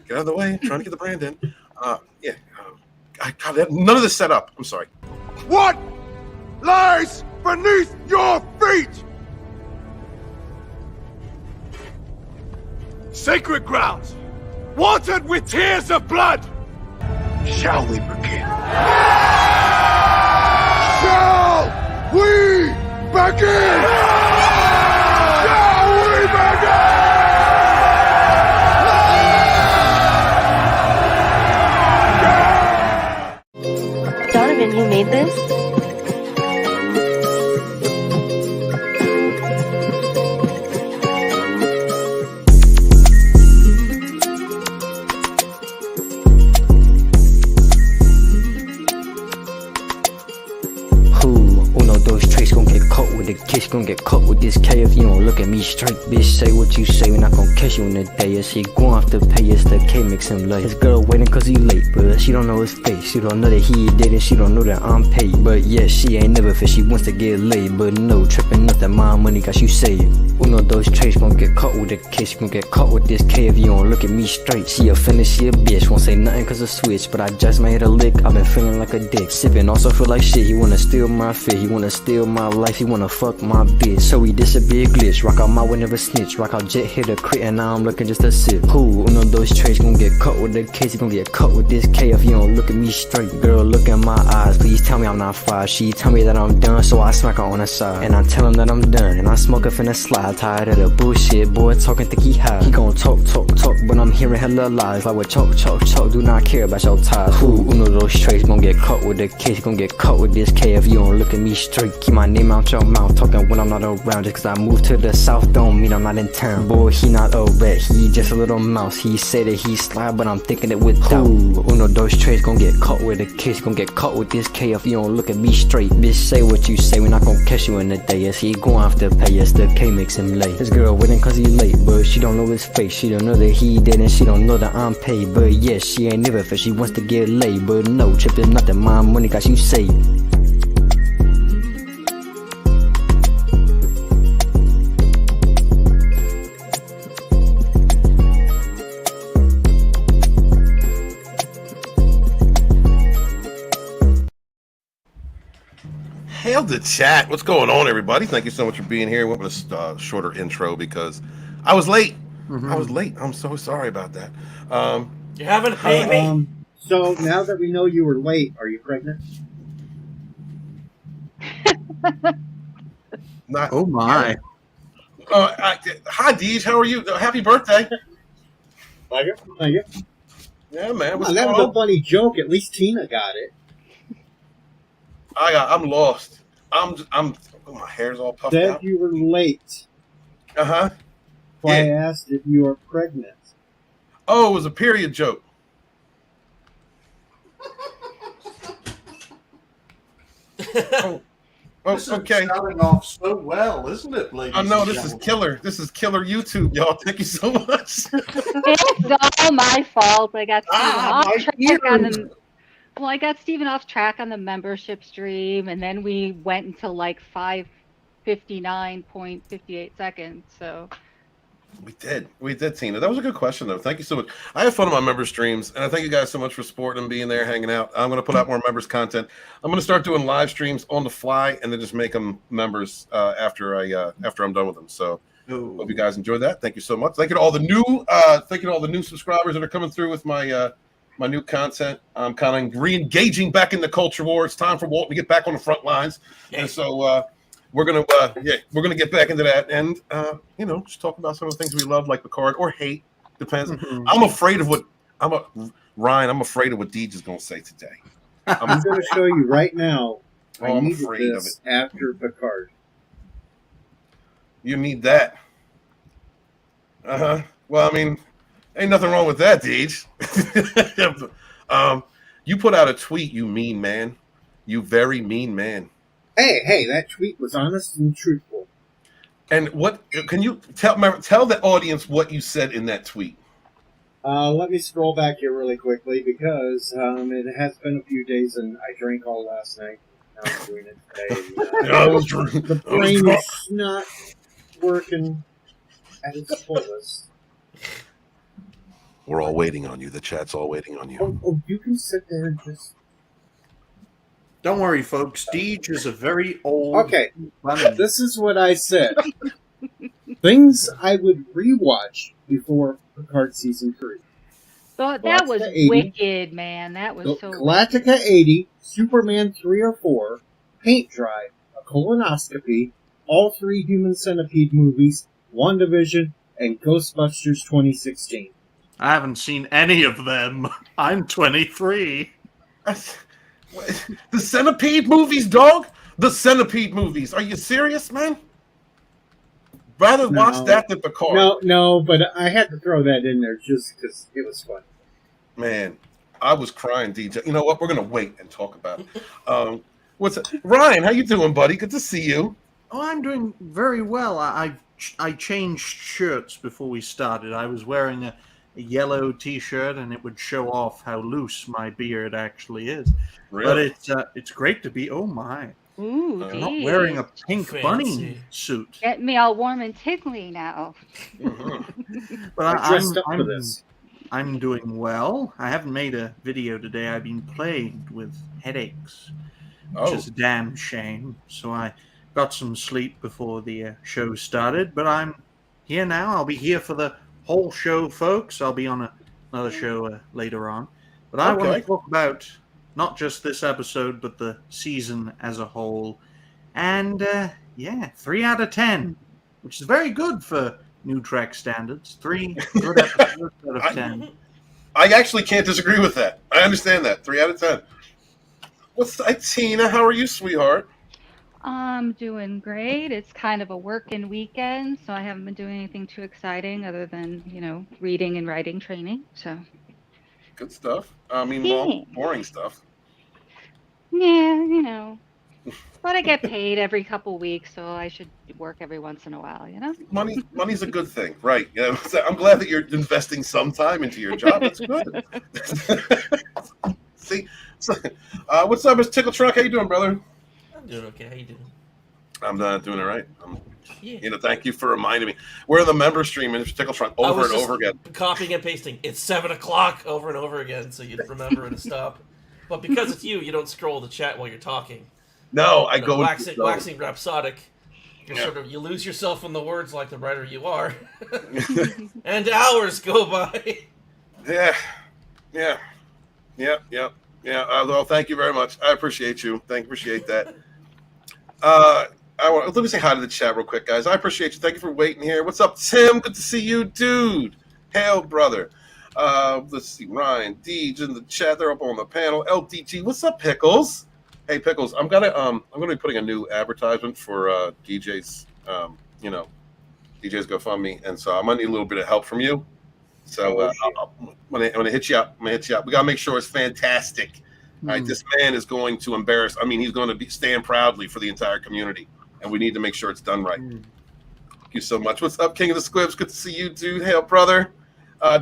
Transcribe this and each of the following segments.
Get out of the way. Trying to get the brand in. Yeah. God, none of this set up. I'm sorry. What lies beneath your feet? Sacred grounds, watered with tears of blood. Shall we begin? Shall we begin? Shall we begin? Donovan, you made this? Kiss gon' get caught with this K if you don't look at me straight. Bitch, say what you say, we not gon' catch you in the day. Is he going off to pay us? The K makes him late. His girl waiting cause he late, but she don't know his face. She don't know that he did it, she don't know that I'm paid. But yeah, she ain't never fit, she wants to get laid. But no, tripping nothing, my money got you saved. Uno those traits gon' get caught with the kiss, gon' get caught with this K if you don't look at me straight. She offended, she a bitch, won't say nothing cause of switch. But I just made a lick, I've been feeling like a dick. Sipping, also feel like shit, he wanna steal my fit, he wanna steal my life, he wanna fuck my bitch. So he disappear glitch, rock out my way, never snitch. Rock out jet, hit a crit, and now I'm looking just to sip. Cool, one of those traits gon' get caught with the case, he gon' get caught with this K if you don't look at me straight. Girl, look in my eyes, please tell me I'm not fired. She tell me that I'm done, so I smack her on the side. And I tell him that I'm done, and I smoke her finna slide. Tired of the bullshit, boy talking think he high. He gon' talk, but I'm hearing hella lies. Like with chalk, do not care about your ties. Cool, one of those traits gon' get caught with the case, gon' get caught with this K if you don't look at me straight. Keep my name out your mouth, talking when I'm not around. Just cause I moved to the south don't mean I'm not in town. Boy, he not a rat, he just a little mouse. He said that he slide, but I'm thinking it with doubt. Uno those traits gon' get caught with a kiss, gon' get caught with this K if you don't look at me straight. Bitch, say what you say, we not gon' catch you in the day. Yes, he gon' have to pay us, the K makes him late. This girl waiting cause he late, but she don't know his face. She don't know that he dead and she don't know that I'm paid. But yeah, she ain't never fit, she wants to get laid. But no, tripping nothing, my money got you saved. Hail the chat. What's going on, everybody? Thank you so much for being here. Went with a shorter intro because I was late. I was late. I'm so sorry about that. You having a baby? So now that we know you were late, are you pregnant? Not, oh my. Hi, Deej. How are you? Happy birthday. Thank you. Yeah, man. What's that going was on? a funny joke. At least Tina got it. I'm lost. My hair's all puffed Said out. you were late. Uh-huh. So I asked if you are pregnant. Oh, it was a period joke. This okay. is starting off so well, isn't it, ladies? I know this is killer. This is killer YouTube, y'all. Thank you so much. It's all my fault. I got I got Steven off track on the membership stream, and then we went until like 5:59.58 seconds. So we did, Tina. That was a good question, though. Thank you so much. I have fun on my member streams, and I thank you guys so much for supporting and being there, hanging out. I'm going to put out more members content. I'm going to start doing live streams on the fly, and then just make them members after I'm done with them. So hope you guys enjoyed that. Thank you so much. Thank you to all the new subscribers that are coming through with my new content. I'm kind of re-engaging back in the culture war. It's time for Walton to get back on the front lines, and so we're gonna get back into that, and just talk about some of the things we love, like Picard, or hate, depends. Mm-hmm. I'm afraid of what I'm afraid of what Deej is gonna say today. I'm going to show you right now. I'm afraid of it. After Picard. You need that. Well, I mean, ain't nothing wrong with that, Deej. You put out a tweet, you mean man. You very mean man. Hey, that tweet was honest and truthful. And what can you tell the audience what you said in that tweet? Let me scroll back here really quickly because it has been a few days and I drank all last night. Now I'm doing it today. The brain is not working at its fullest. We're all waiting on you. The chat's all waiting on you. Oh, you can sit there and just... Don't worry, folks. Deej is a very old... Okay, bunny. this is what I said. Things I would rewatch before Picard Season 3. So that was Galactica 80. wicked, man. That was so Galactica 80, Superman 3 or 4, Paint Dry, A Colonoscopy, all 3 Human Centipede movies, WandaVision, and Ghostbusters 2016. I haven't seen any of them. I'm 23. The Centipede movies, dog? The Centipede movies. Are you serious, man? Rather watch that than Picard. No, but I had to throw that in there just because it was fun. Man, I was crying, DJ. You know what? We're going to wait and talk about it. What's it? Ryan, how you doing, buddy? Good to see you. Oh, I'm doing very well. I changed shirts before we started. I was wearing a yellow T-shirt, and it would show off how loose my beard actually is. Really? But it's great to be. Oh my! Ooh, I'm not wearing a pink bunny suit. Get me all warm and tickly now. But I dressed up for this. I'm doing well. I haven't made a video today. I've been plagued with headaches, which is a damn shame. So I got some sleep before the show started. But I'm here now. I'll be here for the whole show, folks. I'll be on another show later on. But I want to talk about not just this episode, but the season as a whole. And, 3 out of 10, which is very good for New Trek standards. 3 good episodes out of 10. I actually can't disagree with that. I understand that. 3 out of 10. What's Tina? How are you, sweetheart? I'm doing great. It's kind of a working weekend, so I haven't been doing anything too exciting other than, reading and writing training. So good stuff. I mean, boring stuff. Yeah, but I get paid every couple weeks, so I should work every once in a while, Money's a good thing, right? Yeah, I'm glad that you're investing some time into your job. That's good. See, what's up, Mr. Tickle Truck? How you doing, brother? I'm doing okay. How you doing? I'm doing it right. Thank you for reminding me. We're in the member stream, Mr. Tickle Truck, over and over again. Copying and pasting. It's 7 o'clock over and over again, so you'd remember to stop. But because it's you don't scroll the chat while you're talking. No, I go waxing rhapsodic. You lose yourself in the words like the writer you are, and hours go by. Yeah. Well, thank you very much. I appreciate you. Appreciate that. Let me say hi to the chat real quick, guys. I appreciate you. Thank you for waiting here. What's up, Tim? Good to see you, dude. Hail, brother. Let's see, Ryan, Deej in the chat. They're up on the panel. LDG, what's up, Pickles? Hey, Pickles, I'm gonna be putting a new advertisement for DJ's DJ's GoFundMe, and so I might need a little bit of help from you. So I'm gonna hit you up. We gotta make sure it's fantastic. All right, this man is going to embarrass. I mean, he's going to stand proudly for the entire community, and we need to make sure it's done right. Thank you so much. What's up, King of the Squibs? Good to see you, dude. Hail, brother.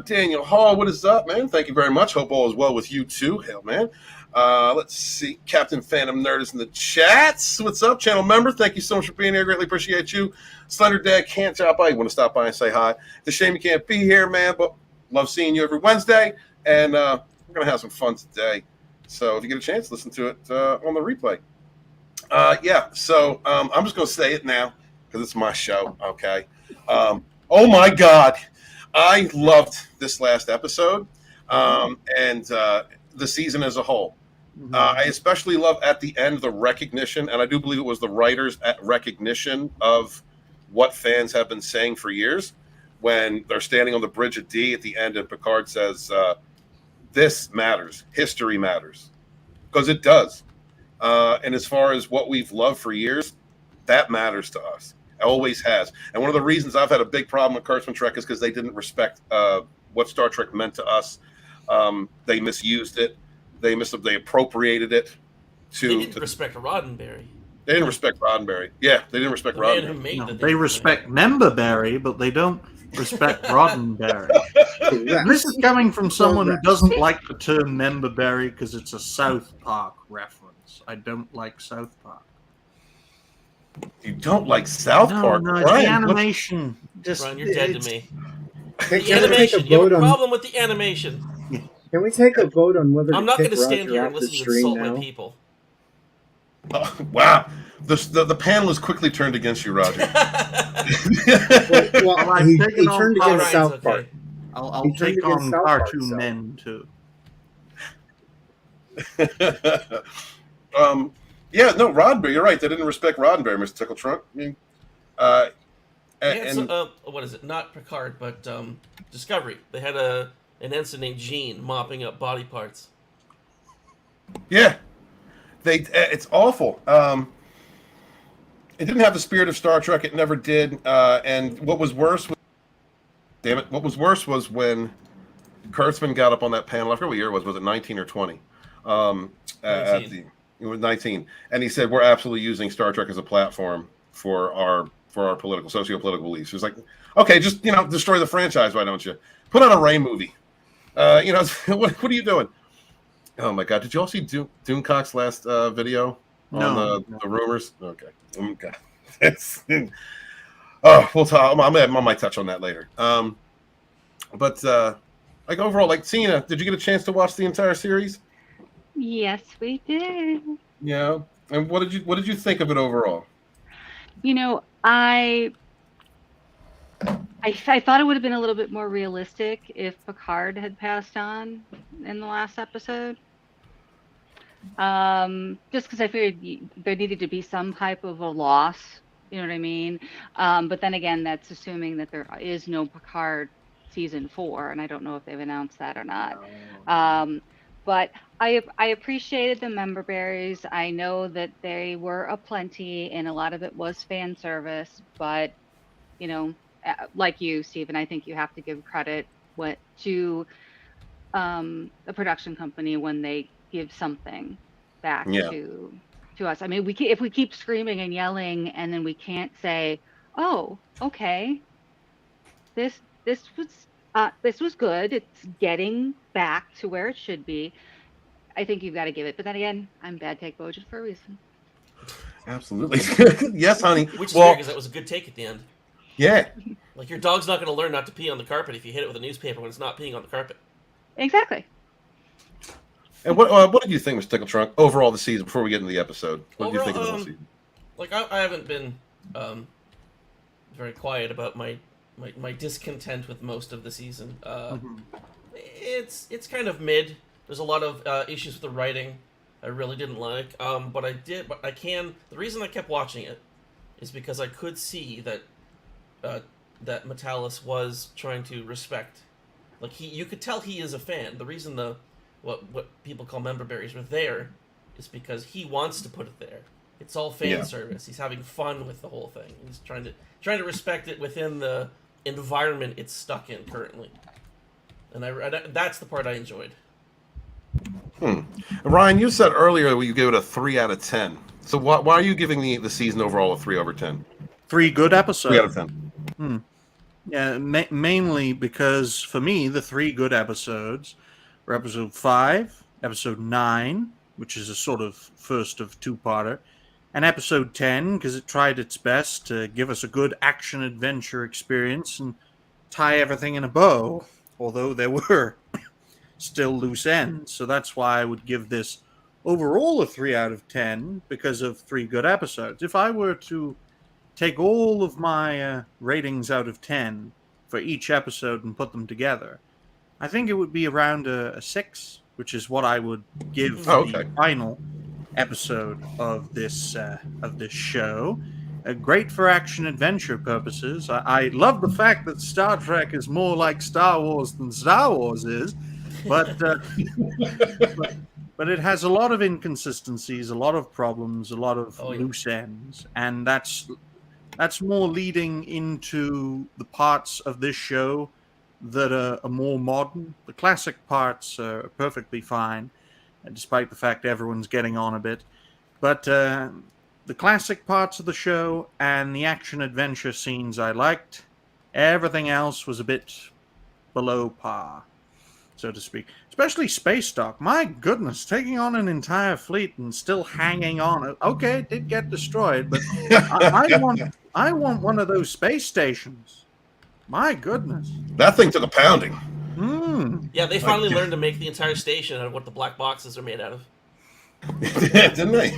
Daniel Hall, what is up, man? Thank you very much. Hope all is well with you too. Hail, man. Let's see. Captain Phantom Nerd is in the chats. What's up, channel member? Thank you so much for being here. Greatly appreciate you. Slender Dad can't stop by. You want to stop by and say hi. It's a shame you can't be here, man, but love seeing you every Wednesday. And we're going to have some fun today. So if you get a chance, listen to it on the replay. So I'm just going to say it now because it's my show, okay? Oh, my God. I loved this last episode and the season as a whole. I especially love at the end the recognition, and I do believe it was the writers at recognition of what fans have been saying for years when they're standing on the bridge of D at the end and Picard says, this matters. History matters. Because it does. And as far as what we've loved for years, that matters to us. It always has. And one of the reasons I've had a big problem with Kurtzman Trek is because they didn't respect what Star Trek meant to us. They misused it. They appropriated it. They didn't respect Roddenberry. They didn't respect Roddenberry. Yeah, they didn't respect Roddenberry. They respect Memberberry, but they don't respect Roddenberry. This is coming from someone who doesn't like the term Memberberry because it's a South Park reference. I don't like South Park. You don't like South Park? No, the animation. Ron, you're dead to me. Can The we take a animation. You have vote a on? problem with the animation. Can we take a vote on whether I'm to not kick going to stand Roger here off and the listen to you stream insult my now? people. Oh, wow. The panel is quickly turned against you, Roger. Well, I've he taken on turned All against right, South okay. Park. I'll He turned take against on South Park, cartoon so. men too. Yeah, no, Roddenberry, you're right. They didn't respect Roddenberry, Mr. Tickle Trunk. I mean, What is it? Not Picard, but Discovery. They had an ensign named Gene mopping up body parts. yeah, it's awful. It didn't have the spirit of Star Trek. It never did. And what was worse was when Kurtzman got up on that panel. I forget what year it was. Was it 19 or 20? 19. It was 19, and he said we're absolutely using Star Trek as a platform for our political, socio-political beliefs. He was like, okay, just destroy the franchise. Why don't you put on a Ray movie? What are you doing? Oh my God! Did you all see Doomcock's last video on the rumors? Okay. We'll talk. I might touch on that later. But like overall, like Tina, did you get a chance to watch the entire series? Yes, we did. Yeah. And what did you think of it overall? I thought it would have been a little bit more realistic if Picard had passed on in the last episode. Just because I figured there needed to be some type of a loss, you know what I mean? But then again, that's assuming that there is no Picard season 4, and I don't know if they've announced that or not. But I appreciated the member berries. I know that they were aplenty, and a lot of it was fan service. But like you, Stephen, I think you have to give credit to a production company when they give something back to us. I mean, if we keep screaming and yelling, and then we can't say, "Oh, okay, this was good. It's getting back to where it should be." I think you've got to give it. But then again, I'm Bad Take Bojan for a reason. Absolutely. Yes, honey. Which is weird because that was a good take at the end. Yeah. Like your dog's not going to learn not to pee on the carpet if you hit it with a newspaper when it's not peeing on the carpet. Exactly. And what did you think, Mr. Tickle Trunk, overall the season? Before we get into the episode, what did you think of the whole season? Like I haven't been very quiet about my discontent with most of the season. It's kind of mid. There's a lot of issues with the writing I really didn't like. But I can. The reason I kept watching it is because I could see that that Metalis was trying to respect. Like you could tell he is a fan. The reason what people call member berries were there is because he wants to put it there. It's all fan service. He's having fun with the whole thing. He's trying to respect it within the environment it's stuck in currently. And that's the part I enjoyed. Ryan, you said earlier you gave it a 3 out of 10. So why are you giving the season overall a 3 over 10? 3 good episodes. 3 out of 10. Yeah, mainly because for me the 3 good episodes were episode 5, episode 9, which is a sort of first of 2-parter, and episode 10 because it tried its best to give us a good action adventure experience and tie everything in a bow, although there were still loose ends. So that's why I would give this overall a 3 out of 10 because of 3 good episodes. If I were to take all of my ratings out of 10 for each episode and put them together, I think it would be around a 6, which is what I would give the final episode of this show. Great for action adventure purposes. I love the fact that Star Trek is more like Star Wars than Star Wars is, but but it has a lot of inconsistencies, a lot of problems, a lot of loose ends, and that's more leading into the parts of this show that are more modern. The classic parts are perfectly fine, despite the fact everyone's getting on a bit. But the classic parts of the show and the action-adventure scenes I liked. Everything else was a bit below par, so to speak. Especially Space Dock. My goodness, taking on an entire fleet and still hanging on. Okay, it did get destroyed, but I want one of those space stations. My goodness. That thing took a pounding. Yeah, they finally learned to make the entire station out of what the black boxes are made out of. Yeah, didn't they?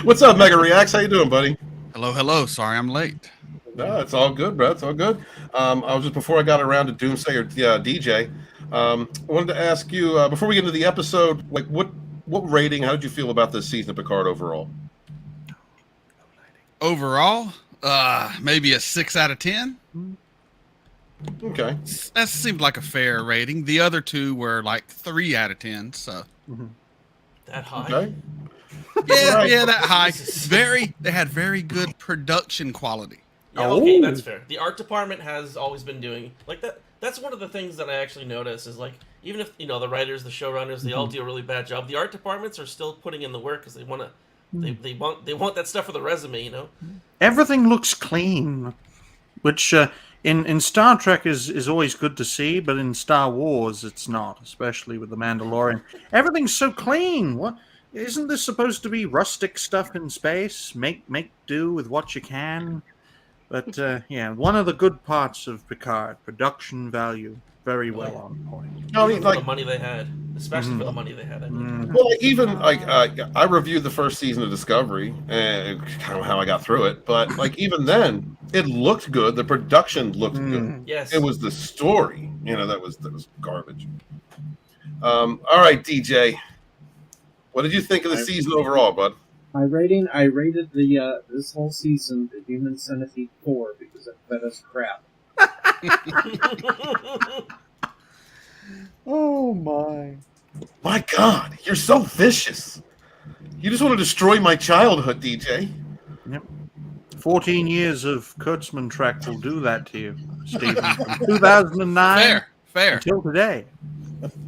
What's up, Mega Reacts? How you doing, buddy? Hello. Sorry I'm late. No, it's all good, bro. It's all good. I was just before I got around to Doomsday or DJ. I wanted to ask you before we get into the episode, like what rating? How did you feel about this season of Picard overall? Overall, maybe a 6 out of 10. Okay, That seemed like a fair rating. The other two were like 3 out of 10. So That high? okay. yeah, that high. They had very good production quality. Yeah, okay, that's fair. The art department has always been doing like that. That's one of the things that I actually notice is like even if the writers, the showrunners, they all do a really bad job. The art departments are still putting in the work because they want to. They want that stuff for the resume, Everything looks clean, which in Star Trek is always good to see, but in Star Wars it's not, especially with the Mandalorian. Everything's so clean. What isn't this supposed to be rustic stuff in space? Make do with what you can. But yeah, one of the good parts of Picard, production value, very well on point. I mean, for like the money they had, especially for the money they had. I mean. well, like, even like I reviewed the first season of Discovery and kind of how I got through it, but like even then, it looked good. The production looked good. Yes, It was the story, that was garbage. All right, DJ, what did you think of the season overall, bud? I rated the this whole season the Human Centipede 4 because it fed us crap. Oh my! My God, you're so vicious. You just want to destroy my childhood, DJ. Yep. 14 years of Kurtzman track will do that to you, Stephen. From 2009 Fair. until today.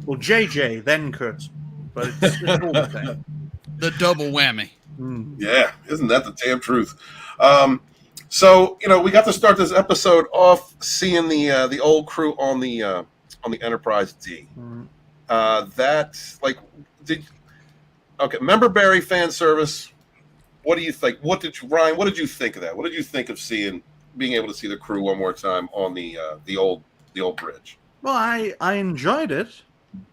Well, JJ, then Kurtzman. But it's all the same. The double whammy. Yeah, isn't that the damn truth? So we got to start this episode off seeing the old crew on the Enterprise D. Member Barry fan service. What do you think? Ryan? What did you think of that? What did you think of being able to see the crew one more time on the old bridge? Well, I enjoyed it.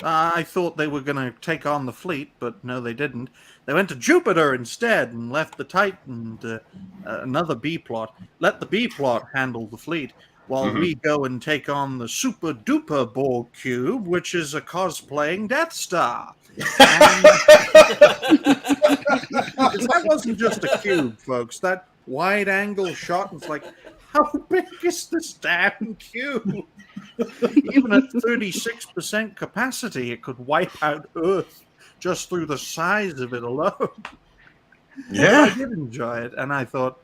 I thought they were going to take on the fleet, but no, they didn't. They went to Jupiter instead and left the Titan, another B-plot. Let the B-plot handle the fleet while we go and take on the super duper Borg cube, which is a cosplaying Death Star. That wasn't just a cube, folks. That wide angle shot was like, how big is this damn cube? Even at 36% capacity, it could wipe out Earth just through the size of it alone. Yeah. I did enjoy it, and I thought,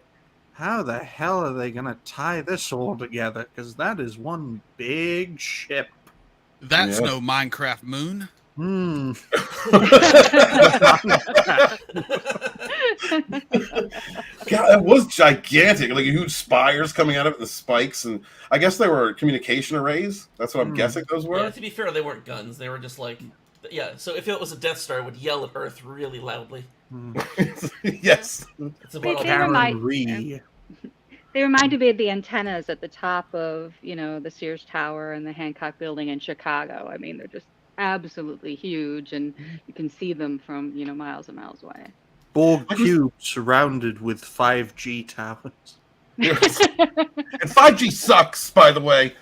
how the hell are they going to tie this all together? Because that is one big ship. That's no Minecraft moon. God, it was gigantic. Like huge spires coming out of it, the spikes, and I guess they were communication arrays. That's what I'm guessing those were. Yeah, to be fair, they weren't guns. They were just like, so if it was a Death Star, it would yell at Earth really loudly. Yes. It's about all They reminded me of the antennas at the top of, the Sears Tower and the Hancock Building in Chicago. I mean, they're just absolutely huge, and you can see them from, miles and miles away. Borg cube surrounded with 5G towers. And 5G sucks, by the way.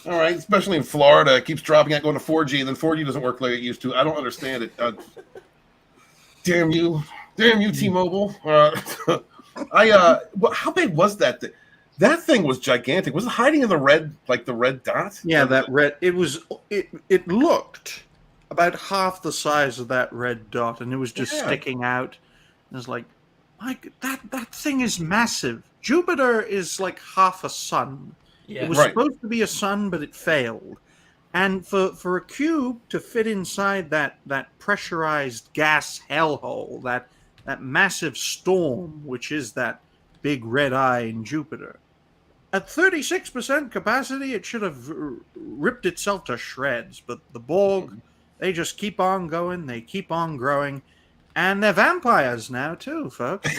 All right, especially in Florida, it keeps dropping out, going to 4G, and then 4G doesn't work like it used to. I don't understand it. Damn you, T-Mobile. How big was that? That thing was gigantic. Was it hiding in the red dot? Yeah, that red. It looked about half the size of that red dot, and it was just sticking out. It was like, Mike, that thing is massive. Jupiter is like half a sun. Yeah. It was supposed to be a sun, but it failed. And for a cube to fit inside that pressurized gas hellhole, that massive storm, which is that big red eye in Jupiter, at 36% capacity, it should have ripped itself to shreds. But the Borg, they just keep on going, they keep on growing, and they're vampires now too, folks.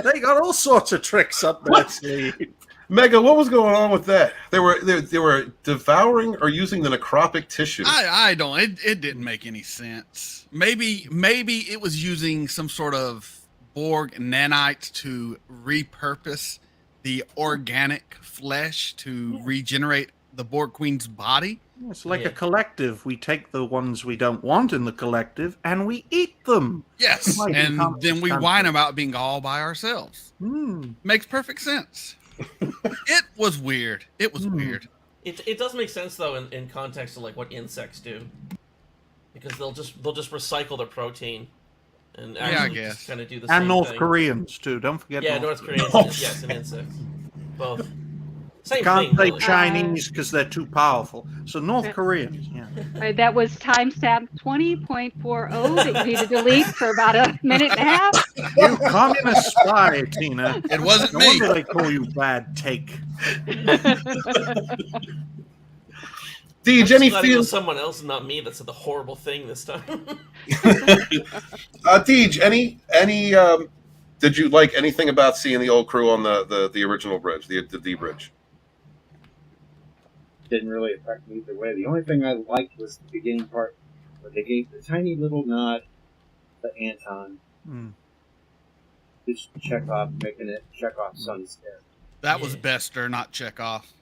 They got all sorts of tricks up their sleeve. Mega, what was going on with that? They were devouring or using the necrotic tissue. I don't. It didn't make any sense. Maybe it was using some sort of Borg nanite to repurpose the organic flesh to regenerate the Borg Queen's body. It's like a collective. We take the ones we don't want in the collective and we eat them. Yes, Like and then we whine about being all by ourselves. Makes perfect sense. It was weird. It was weird. It does make sense though in context of like what insects do, because they'll just recycle their protein, and actually just kind of do the same and North thing. Koreans too. Don't forget. Yeah, North Koreans. Yes, and insects. Both. Same Can't thing. say Really. Chinese because they're too powerful. So North Koreans. Yeah. That was timestamp 20.40 that you need to delete for about a minute and a half. You communist spy, Tina. It wasn't No me. wonder they call you bad take. Deej, any Glad it feel? was someone else, and not me, that said the horrible thing this time. Deej, any did you like anything about seeing the old crew on the original bridge, the D bridge? Didn't really affect me either way. The only thing I liked was the beginning part where they gave the tiny little nod to Anton. Just Chekhov making it Chekhov's son's death. That was Bester, not Chekhov.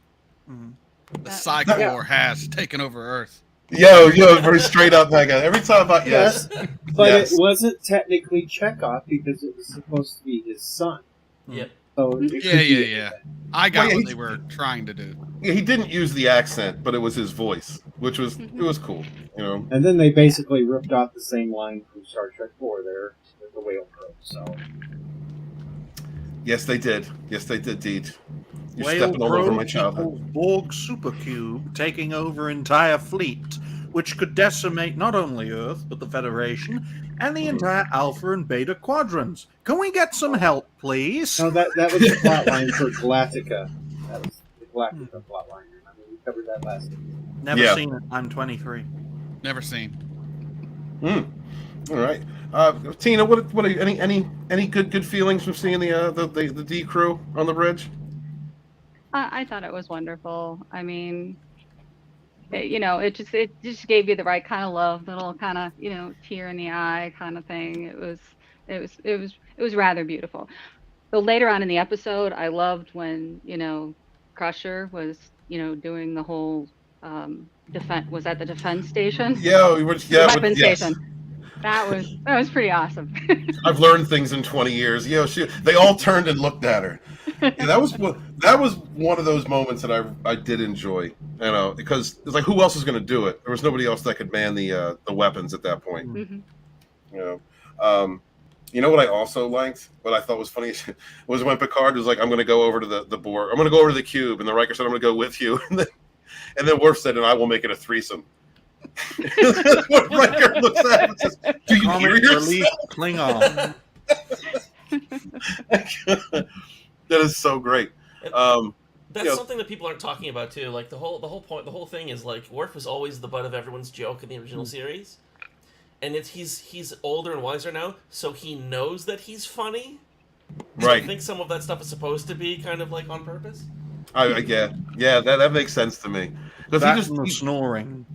The Psych War has taken over Earth. Yo, very straight up, Mega. Every time I Yes, but it wasn't technically Chekhov because it was supposed to be his son. Yep. So Yeah. I got Well, what they were trying to do. Yeah, he didn't use the accent, but it was his voice, which was it was cool, you know. And then they basically ripped off the same line from Star Trek 4 there with the whale crow. So Yes, they did. Yes, they did, Deej. You're Whale stepping all over Crow my childhood. equals Borg supercube taking over entire fleet, which could decimate not only Earth but the Federation and the entire Alpha and Beta quadrants. Can we get some help, please? no, that was the plot line for Galactica. That was the Galactica plot line. I mean, we covered that last week. Never seen it. I'm 23. Never seen. All right, Tina. What are any good feelings from seeing the D crew on the bridge? I thought it was wonderful. I mean, it just gave you the right kind of love, little kind of tear in the eye kind of thing. It was rather beautiful. So later on in the episode, I loved when Crusher was doing the whole defense. Was that the defense station? Weapon station. That was pretty awesome. I've learned things in 20 years. They all turned and looked at her. Yeah, that was one of those moments that I did enjoy, because it's like, who else is going to do it? There was nobody else that could man the weapons at that point. Mm-hmm. You know what I also liked? What I thought was funny was when Picard was like, "I'm going to go over to the Borg. I'm going to go over to the cube," and the Riker said, "I'm going to go with you," and then Worf said, "And I will make it a threesome." Riker looks at him and says, "Do you hear yourself?" Klingon. That is so great. That's something that people aren't talking about too. Like the whole thing is like Worf was always the butt of everyone's joke in the original series, and he's older and wiser now, so he knows that he's funny. So Right. I think some of that stuff is supposed to be kind of like on purpose. Yeah, that makes sense to me. Because he snoring.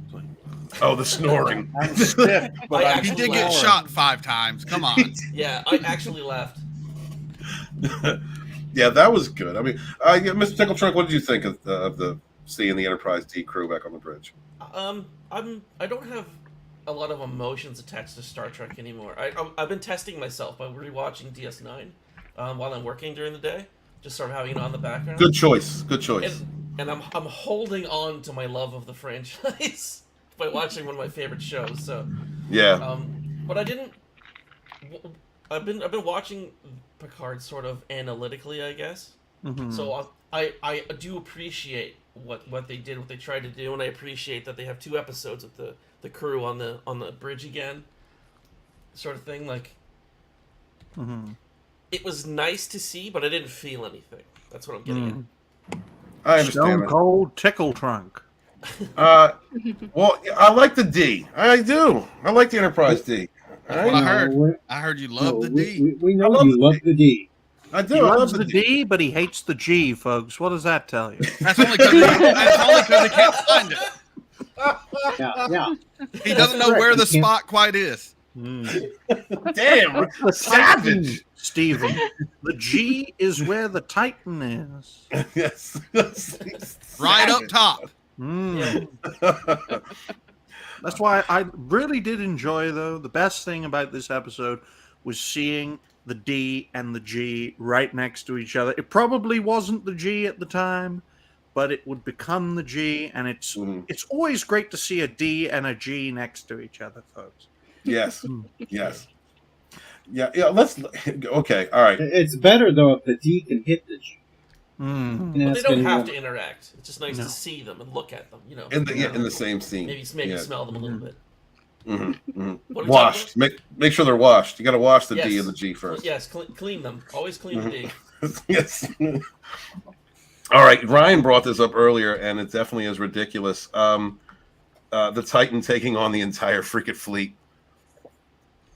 Oh, the snoring. I'm stiff, but He did get shot 5 times. Come on. Yeah, I actually laughed. Yeah, that was good. I mean, Mr. Tickle Trunk, what did you think of the seeing the Enterprise D crew back on the bridge? I don't have a lot of emotions attached to Star Trek anymore. I've been testing myself by rewatching DS9 while I'm working during the day, just sort of having it on the background. Good choice. And I'm holding on to my love of the franchise by watching one of my favorite shows. So yeah. But I didn't. I've been watching Picard sort of analytically, I guess. Mm-hmm. So I do appreciate what they did, what they tried to do, and I appreciate that they have 2 episodes with the crew on the bridge again, sort of thing. Like, it was nice to see, but I didn't feel anything. That's what I'm getting at. I understand. Stone Cold Tickle Trunk. Well, I like the D. I do. I like the Enterprise D. That's what I heard. I heard you love the D. We know you love the D. I do. He I loves love the D, but he hates the G, folks. What does that tell you? That's only because he can't find it. Yeah. He doesn't know where the spot quite is. Damn, savage, Stephen. The G is where the Titan is. Yes. Right up top. That's why I really did enjoy, though. The best thing about this episode was seeing the D and the G right next to each other. It probably wasn't the G at the time, but it would become the G, and it's always great to see a D and a G next to each other, folks. Yes. Yes. Yeah. Let's. Okay. All right. It's better though if the D can hit the G. But they don't have to interact. It's just nice to see them and look at them. You know, in the same scene. Maybe smell them a little bit. Washed. Make sure they're washed. You got to wash the D and the G first. Yes, clean them. Always clean the D. Yes. All right. Ryan brought this up earlier, and it definitely is ridiculous. The Titan taking on the entire freaking fleet.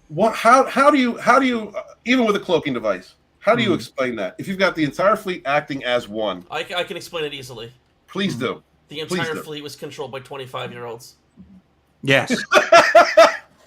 What? How do you even with a cloaking device? How do you explain that? If you've got the entire fleet acting as one, I can explain it easily. Please do. The entire fleet was controlled by 25-year-olds. Yes.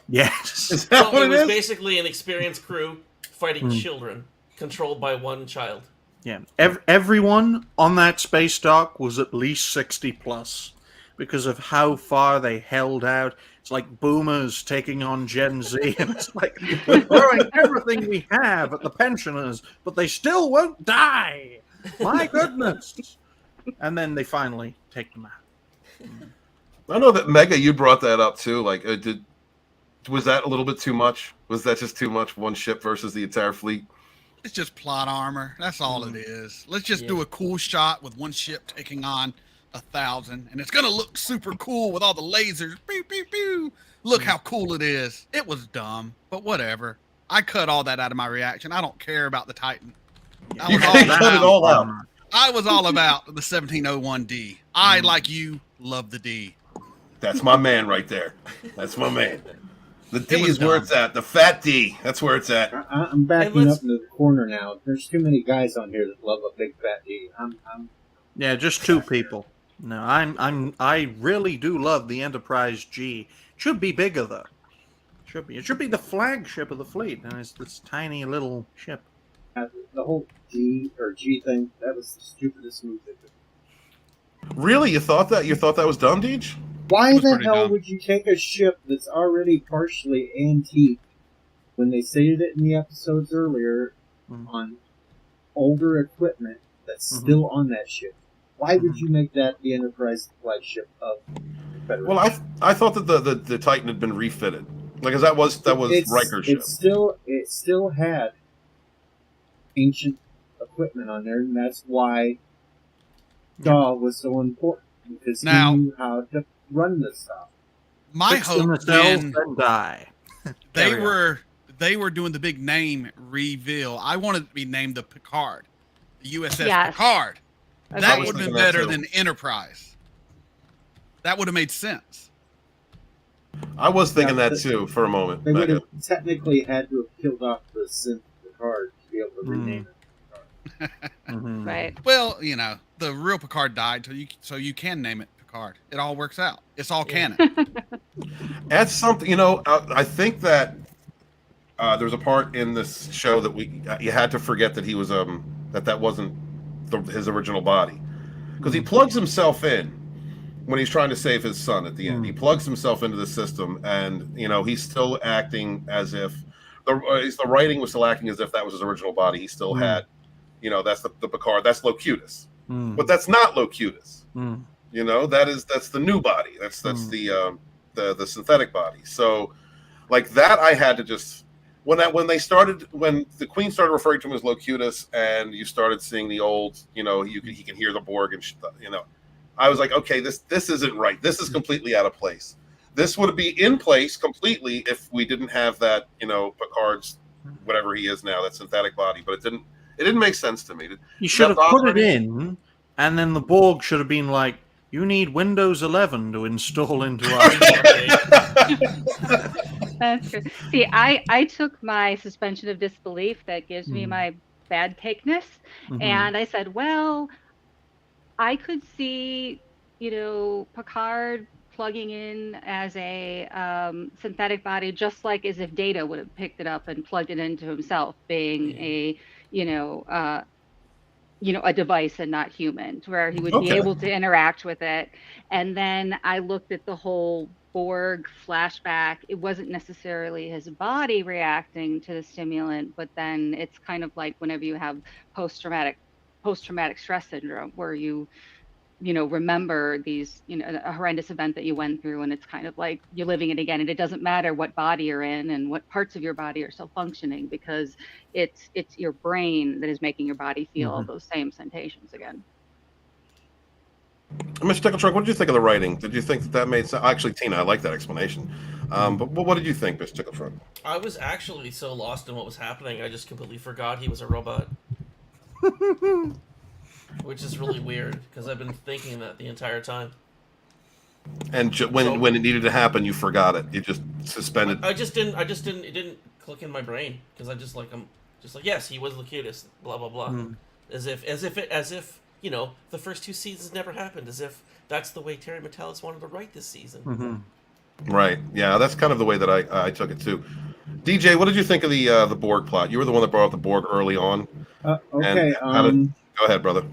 Yes. Is that what it was is? basically an experienced crew fighting children, controlled by one child. Yeah. Everyone on that space dock was at least 60 plus because of how far they held out. It's like boomers taking on Gen Z, and it's like we're throwing everything we have at the pensioners, but they still won't die. My goodness! And then they finally take them out. I know that Mega, you brought that up too. Like, was that a little bit too much? Was that just too much? One ship versus the entire fleet? It's just plot armor. That's all it is. Let's just do a cool shot with one ship taking on 1,000, and it's gonna look super cool with all the lasers. Pew, pew, pew. Look how cool it is. It was dumb, but whatever. I cut all that out of my reaction. I don't care about the Titan. You cut it all out. I was all about the 1701D. I, like you, love the D. That's my man right there. That's my man. The D is dumb. where it's at. The fat D. That's where it's at. I'm backing up into the corner now. There's too many guys on here that love a big fat D. Yeah, just two people. No, I really do love the Enterprise G. Should be bigger though. It should be the flagship of the fleet, and it's this tiny little ship. The whole G thing, that was the stupidest move they could. Really? You thought that? You thought that was dumb, Deej? Why the hell would you take a ship that's already partially antique, when they stated it in the episodes earlier, on older equipment that's still on that ship? Why would you make that the Enterprise flagship of the Federation? Well, I thought that the Titan had been refitted. Like, 'cause that was Riker's ship. It still had ancient equipment on there, and that's why Shaw was so important, because he knew how to run this stuff. My hope when die. they were doing the big name reveal, I wanted it to be named the Picard, the USS Picard. That would have been better than Enterprise. That would have made sense. I was thinking that too for a moment. They would have technically had to have killed off the synth Picard to be able to rename it Picard. Right. Well, you know, the real Picard died, so you can name it Picard. It all works out. It's all canon. That's something, you know. I think that there's a part in this show that you had to forget that he was that wasn't his original body, because he plugs himself in when he's trying to save his son at the end. He plugs himself into the system, and you know he's still acting as if the writing was still acting as if that was his original body. He still had, you know, that's the Picard, that's Locutus, but that's not Locutus. You know, that's the new body. That's the synthetic body. So, like that, I had to just when the Queen started referring to him as Locutus, and you started seeing the old, you know, he can hear the Borg and you know, I was like, okay, this isn't right. This is completely out of place. This would be in place completely if we didn't have that, you know, Picard's whatever he is now, that synthetic body. But it didn't make sense to me. You should have put it in, and then the Borg should have been like, you need Windows 11 to install into our. That's true. See, I took my suspension of disbelief that gives me my bad cakeness. And I said, well, I could see, Picard plugging in as a synthetic body, just like as if Data would have picked it up and plugged it into himself, being a, a device and not human, to where he would be able to interact with it. And then I looked at the whole Borg flashback. It wasn't necessarily his body reacting to the stimulant, but then it's kind of like whenever you have post-traumatic stress syndrome, where you remember these, a horrendous event that you went through, and it's kind of like you're living it again. And it doesn't matter what body you're in and what parts of your body are still functioning, because it's your brain that is making your body feel those same sensations again. Mr. Tickletrunk, what did you think of the writing? Did you think that made sense? Actually, Tina, I like that explanation. But what did you think, Mr. Tickletrunk? I was actually so lost in what was happening, I just completely forgot he was a robot. Which is really weird, because I've been thinking that the entire time. And when it needed to happen, you forgot it. You just suspended. It didn't click in my brain, because I'm just like, yes, he was the cutest, blah blah blah, as if the first 2 seasons never happened, as if that's the way Terry Matalas wanted to write this season. Right. Yeah, that's kind of the way that I took it too. DJ, what did you think of the Borg plot? You were the one that brought up the Borg early on. Okay. Go ahead, brother.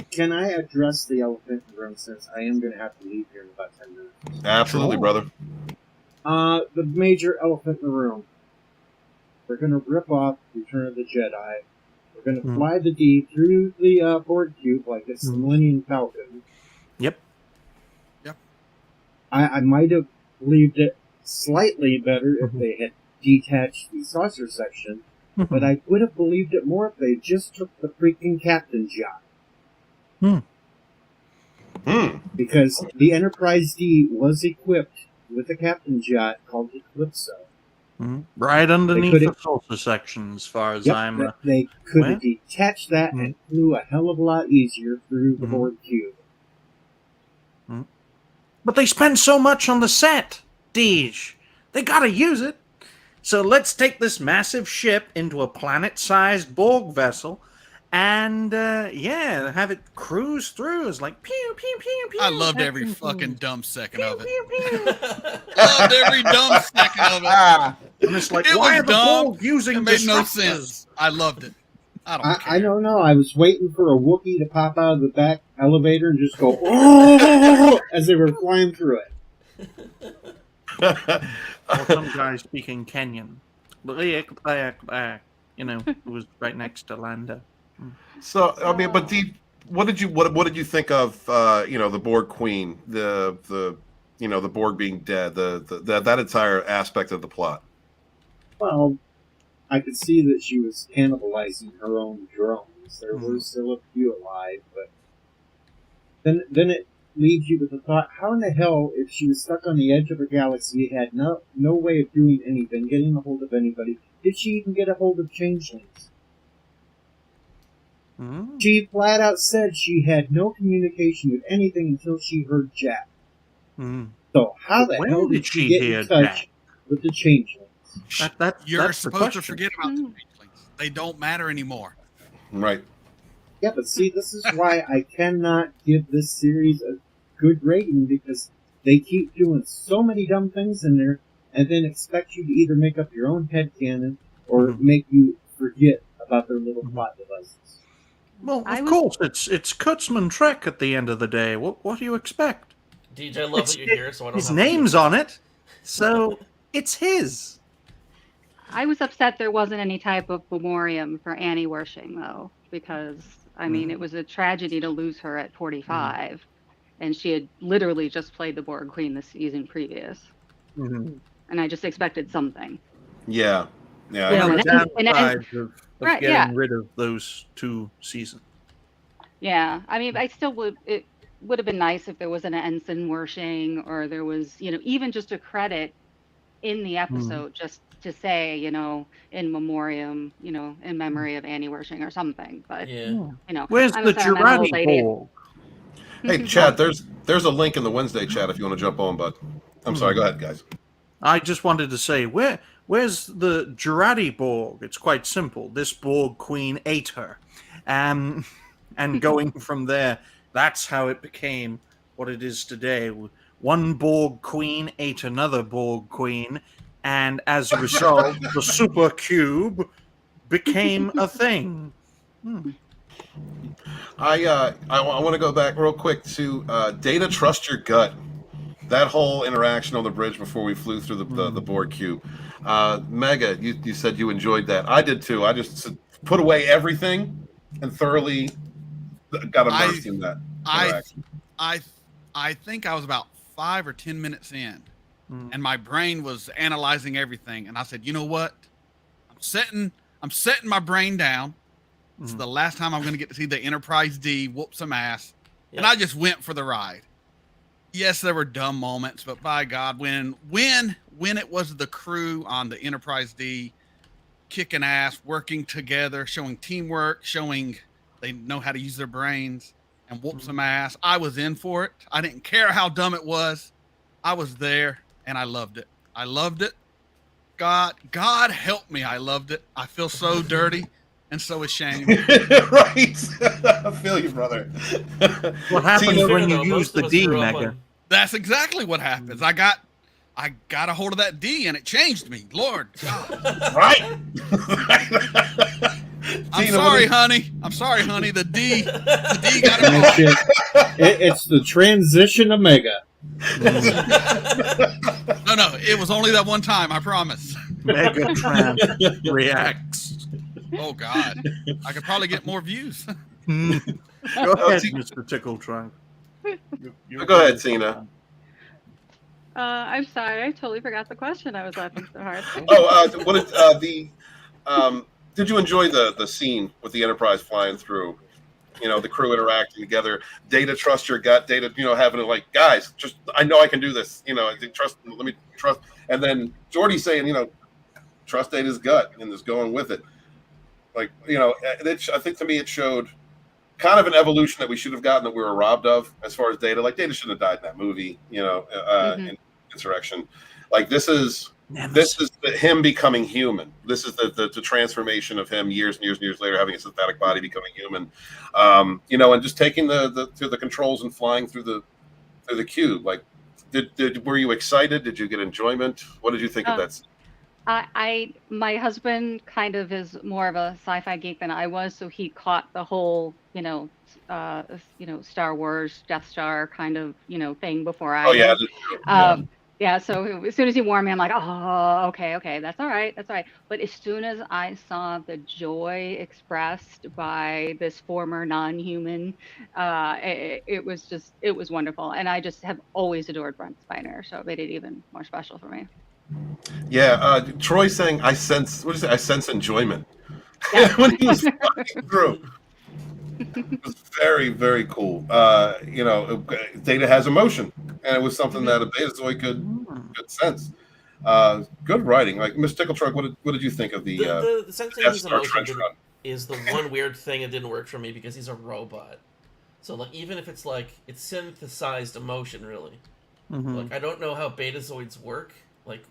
Can I address the elephant in the room, since I am going to have to leave here in about 10 minutes? Absolutely, brother. The major elephant in the room. We're going to rip off Return of the Jedi. We're going to fly the D through the Borg cube like it's the Millennium Falcon. Yep. I might have believed it slightly better if they had detached the saucer section, but I would have believed it more if they just took the freaking captain shot. Because the Enterprise D was equipped with a captain jet called Eclipso. Right underneath the saucer section, as far as I'm... They could have detached that and flew a hell of a lot easier through the Borg cube. But they spend so much on the set, Deej. They gotta use it. So let's take this massive ship into a planet-sized Borg vessel and, have it cruise through. It's like, pew, pew, pew, pew. I loved every fucking dumb second of it. Loved every dumb second of it. And it's like, why are the Borg using it made no disruptors? sense. I loved it. I don't know. I was waiting for a Wookiee to pop out of the back elevator and just go as they were flying through it. Or some guy speaking Kenyan. It was right next to Lando. So I mean, but what did you think of the Borg Queen, the Borg being dead, that entire aspect of the plot? Well, I could see that she was cannibalizing her own drones. There were still a few alive, but then it leaves you with the thought: how in the hell, if she was stuck on the edge of a galaxy, had no way of doing anything, getting a hold of anybody, did she even get a hold of changelings? She flat out said she had no communication with anything until she heard Jack. So how the hell did she get in touch with the changelings? You're supposed to forget about the changelings. They don't matter anymore. Right. Yeah, but see, this is why I cannot give this series a good rating, because they keep doing so many dumb things in there, and then expect you to either make up your own headcanon or make you forget about their little plot devices. Well, of course, it's Kurtzman Trek at the end of the day. What do you expect? DJ, I love that you're here, so I don't his have name's on it, so it's his. I was upset there wasn't any type of memoriam for Annie Wershing, though, because, I mean, it was a tragedy to lose her at 45, and she had literally just played the Borg Queen the season previous. And I just expected something. Yeah. The downside of getting rid of those 2 seasons. Yeah, I mean, it would have been nice if there was an ensign Wershing, or there was, even just a credit in the episode, just to say, in memoriam, in memory of Annie Wershing or something. But where's the Girardi Borg? Hey, chat. There's a link in the Wednesday chat if you want to jump on, bud. I'm sorry. Go ahead, guys. I just wanted to say, where's Where's the Jurati Borg? It's quite simple. This Borg queen ate her. And going from there, that's how it became what it is today. One Borg queen ate another Borg queen, and as a result, the super cube became a thing. I want to go back real quick to Data Trust Your Gut. That whole interaction on the bridge before we flew through the Borg cube. Mega, you said you enjoyed that. I did too. I just put away everything and thoroughly got immersed in that interaction. I think I was about 5 or 10 minutes in, and my brain was analyzing everything, and I said, you know what? I'm setting my brain down. It's the last time I'm going to get to see the Enterprise D whoop some ass, and I just went for the ride. Yes, there were dumb moments, but by God, when it was the crew on the Enterprise D kicking ass, working together, showing teamwork, showing they know how to use their brains and whoop some ass, I was in for it. I didn't care how dumb it was. I was there, and I loved it. I loved it. God help me, I loved it. I feel so dirty and so ashamed. Right. I feel you, brother. What happens when you use the D, Mega? That's exactly what happens. I got a hold of that D, and it changed me. Lord God. Right. I'm sorry, honey. The D got it. It's the transition Omega. No, it was only that one time, I promise. Megatron reacts. Oh God, I could probably get more views. Go ahead, Mr. Tickle Trunk. Go ahead, Tina. I'm sorry, I totally forgot the question. I was laughing so hard. Did you enjoy the scene with the Enterprise flying through? You know, the crew interacting together. Data, trust your gut. Data, having it like, guys, just I know I can do this. Let me trust. And then Geordi saying, trust Data's gut and just going with it. Like, I think to me it showed kind of an evolution that we should have gotten that we were robbed of as far as Data. Like, Data shouldn't have died in that movie, in Insurrection. Like, this is him becoming human. This is the transformation of him years and years and years later, having a synthetic body, becoming human. And just taking the controls and flying through the cube. Like, were you excited? Did you get enjoyment? What did you think of that scene? My husband kind of is more of a sci-fi geek than I was, so he caught the whole, Star Wars Death Star kind of, thing before I. Oh yeah. Did. Yeah. So as soon as he warned me, I'm like, oh, okay, that's all right. But as soon as I saw the joy expressed by this former non-human, it was wonderful, and I just have always adored Brent Spiner, so it made it even more special for me. Yeah, Troy saying, I sense enjoyment. Yeah. When he was flying through. It was very, very cool. Data has emotion, and it was something that a Betazoid could sense. Good writing. Like, Mr. Tickle Truck, what did you think of the sensing his emotion is the one weird thing that didn't work for me because he's a robot. So, like, even if it's like it's synthesized emotion, really. Like, I don't know how Betazoids work. Like,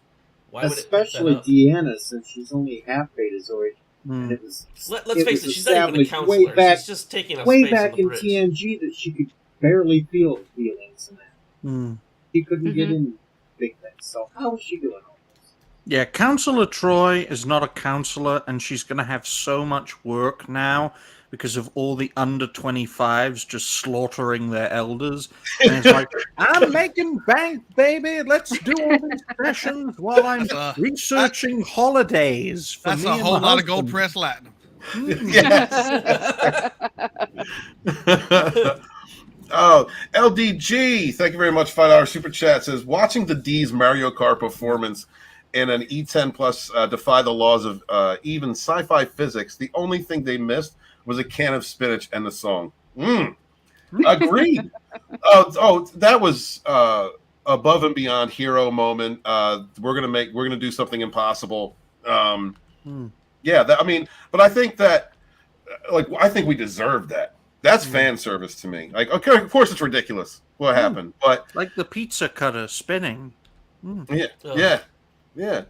why would it? Especially Deanna, since she's only half Betazoid. And it was, let's face it, she's not even a counselor. She's just taking up way space back on the in bridge. TNG that she could barely feel feelings in that. She couldn't get in big things. So how was she doing all this? Yeah, Counselor Troy is not a counselor, and she's going to have so much work now because of all the under 25s just slaughtering their elders. And it's like, I'm making bank, baby. Let's do all these sessions while I'm researching holidays. For That's me a and whole my lot of husband. gold press latinum. Yes. Oh, LDG, thank you very much. $5 super chat says, watching the D's Mario Kart performance in an E10 plus defy the laws of even sci-fi physics. The only thing they missed was a can of spinach and the song. Agreed. That was above and beyond hero moment. We're gonna do something impossible. Yeah, but I think that, I think we deserve that. That's fan service to me. Like, okay, of course it's ridiculous what happened, but like the pizza cutter spinning. Yeah.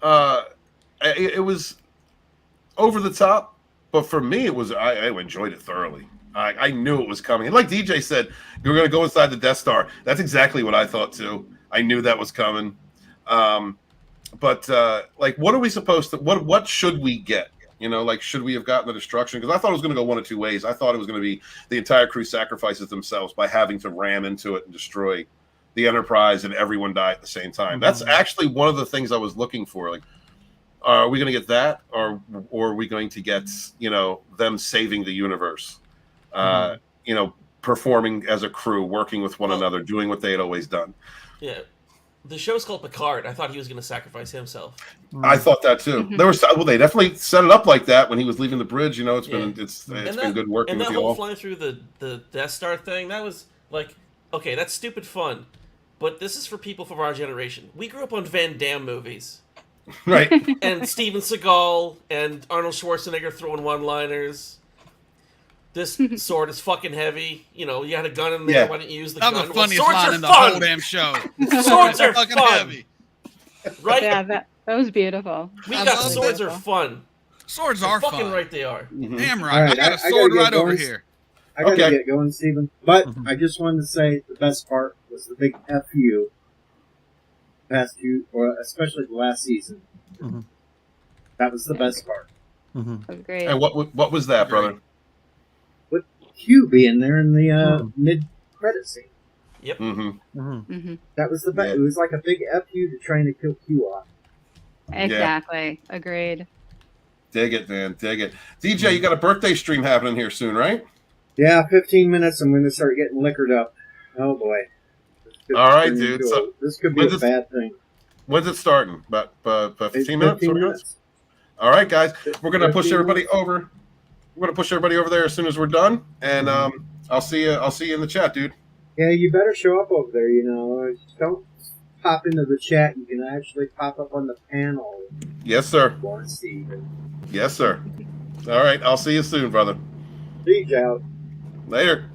It was over the top, but for me, it was I enjoyed it thoroughly. I knew it was coming. And like DJ said, you were going to go inside the Death Star. That's exactly what I thought too. I knew that was coming. But like, what are we supposed to? What should we get? You know, like, should we have gotten the destruction? Because I thought it was going to go one of two ways. I thought it was going to be the entire crew sacrifices themselves by having to ram into it and destroy the Enterprise, and everyone die at the same time. Mm-hmm. That's actually one of the things I was looking for. Like, are we going to get that, or are we going to get, you know, them saving the universe? You know, performing as a crew, working with one another, doing what they had always done. Yeah. The show's called Picard. I thought he was going to sacrifice himself. I thought that too. Mm-hmm. They definitely set it up like that when he was leaving the bridge. You know, it's been good working with you all. And that whole flying through the Death Star thing, that was like, okay, that's stupid fun, but this is for people from our generation. We grew up on Van Damme movies, right? And Steven Seagal and Arnold Schwarzenegger throwing one-liners. This sword is fucking heavy. You know, you had a gun in there. Why didn't you use the gun? That was the funniest line in the whole damn show. Swords are fucking heavy. Right? Yeah, that was beautiful. We got swords are fun. Swords are fun. Fucking right they are. Mm-hmm. Damn right. I got a sword right over here. I gotta get going, Steven. But I just wanted to say the best part was the big FU. Past few, or especially the last season. Mm-hmm. That was the best part. Mm-hmm. Great. And what was that, brother? With Q being there in the mid-credit scene. Yep. That was the best. It was like a big FU to trying to kill Q off. Exactly. Agreed. Dig it, man. Dig it. DJ, you got a birthday stream happening here soon, right? Yeah, 15 minutes. I'm going to start getting liquored up. Oh boy. All right, dude. So this could be a bad thing. When's it starting? About 15 minutes? 15 minutes. All right, guys. We're going to push everybody over. We're going to push everybody over there as soon as we're done, and I'll see you in the chat, dude. Yeah, you better show up over there. You know, don't pop into the chat. You can actually pop up on the panel. Yes, sir. Steven. Yes, sir. All right, I'll see you soon, brother. Peace out. Later.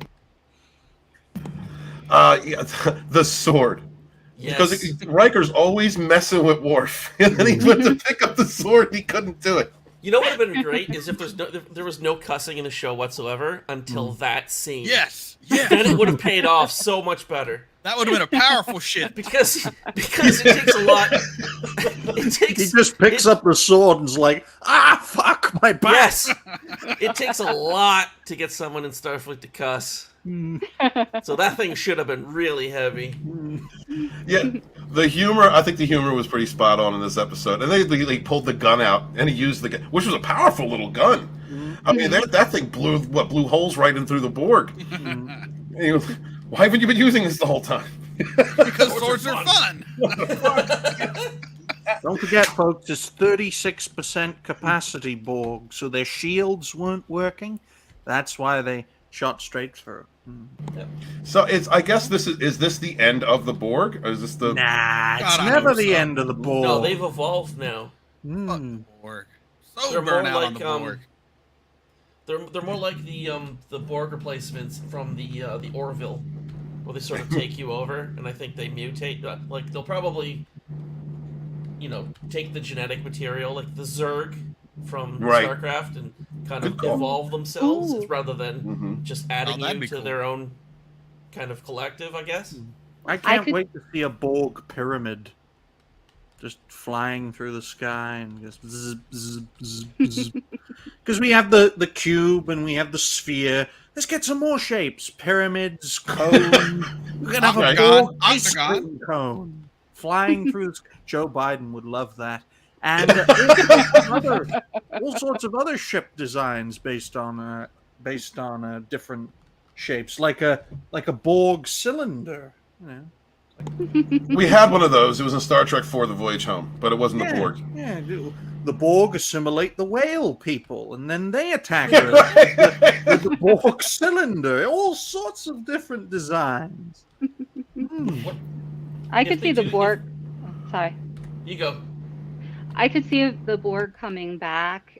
The sword. Yes. Because Riker's always messing with Worf, and then he went to pick up the sword, and he couldn't do it. You know what would have been great is if there was no cussing in the show whatsoever until that scene. Yes. Yeah. Then it would have paid off so much better. That would have been a powerful shit. Because it takes a lot. He just picks up the sword and is like, fuck my back. Yes. It takes a lot to get someone in Starfleet to cuss. So that thing should have been really heavy. Yeah, the humor. I think the humor was pretty spot on in this episode, and they pulled the gun out, and he used the gun, which was a powerful little gun. I mean, that thing blew holes right in through the Borg. Why haven't you been using this the whole time? Because swords are fun. Don't forget, folks, it's 36% capacity Borg, so their shields weren't working. That's why they shot straight through. Yep. So I guess this is this the end of the Borg, or is this the? Nah, it's never the end of the Borg. No, they've evolved now. Borg. So burnt out on the Borg. They're more like the Borg replacements from the Orville, where they sort of take you over, and I think they mutate. Like they'll probably, take the genetic material, like the Zerg from StarCraft, and kind of evolve themselves rather than just adding you to their own kind of collective, I guess. I can't wait to see a Borg pyramid just flying through the sky and just because we have the cube and we have the sphere. Let's get some more shapes: pyramids, cones. We're gonna have a Borg ice cream cone flying through. Joe Biden would love that. And all sorts of other ship designs based on different shapes, like a Borg cylinder. We had one of those. It was in Star Trek IV: The Voyage Home, but it wasn't the Borg. Yeah, the Borg assimilate the whale people, and then they attack with the Borg cylinder. All sorts of different designs. I could see the Borg. Sorry. You go. I could see the Borg coming back,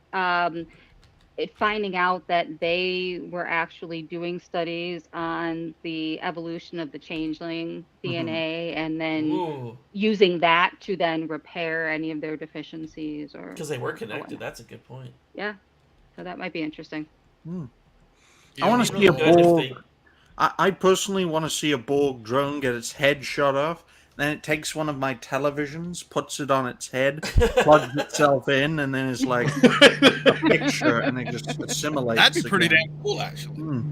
finding out that they were actually doing studies on the evolution of the changeling DNA, and then using that to then repair any of their deficiencies, or because they were connected. That's a good point. Yeah, so that might be interesting. I want to see a Borg. I personally want to see a Borg drone get its head shot off. Then it takes one of my televisions, puts it on its head, plugs itself in, and then it's like a picture, and it just assimilates. That'd be pretty damn cool, actually.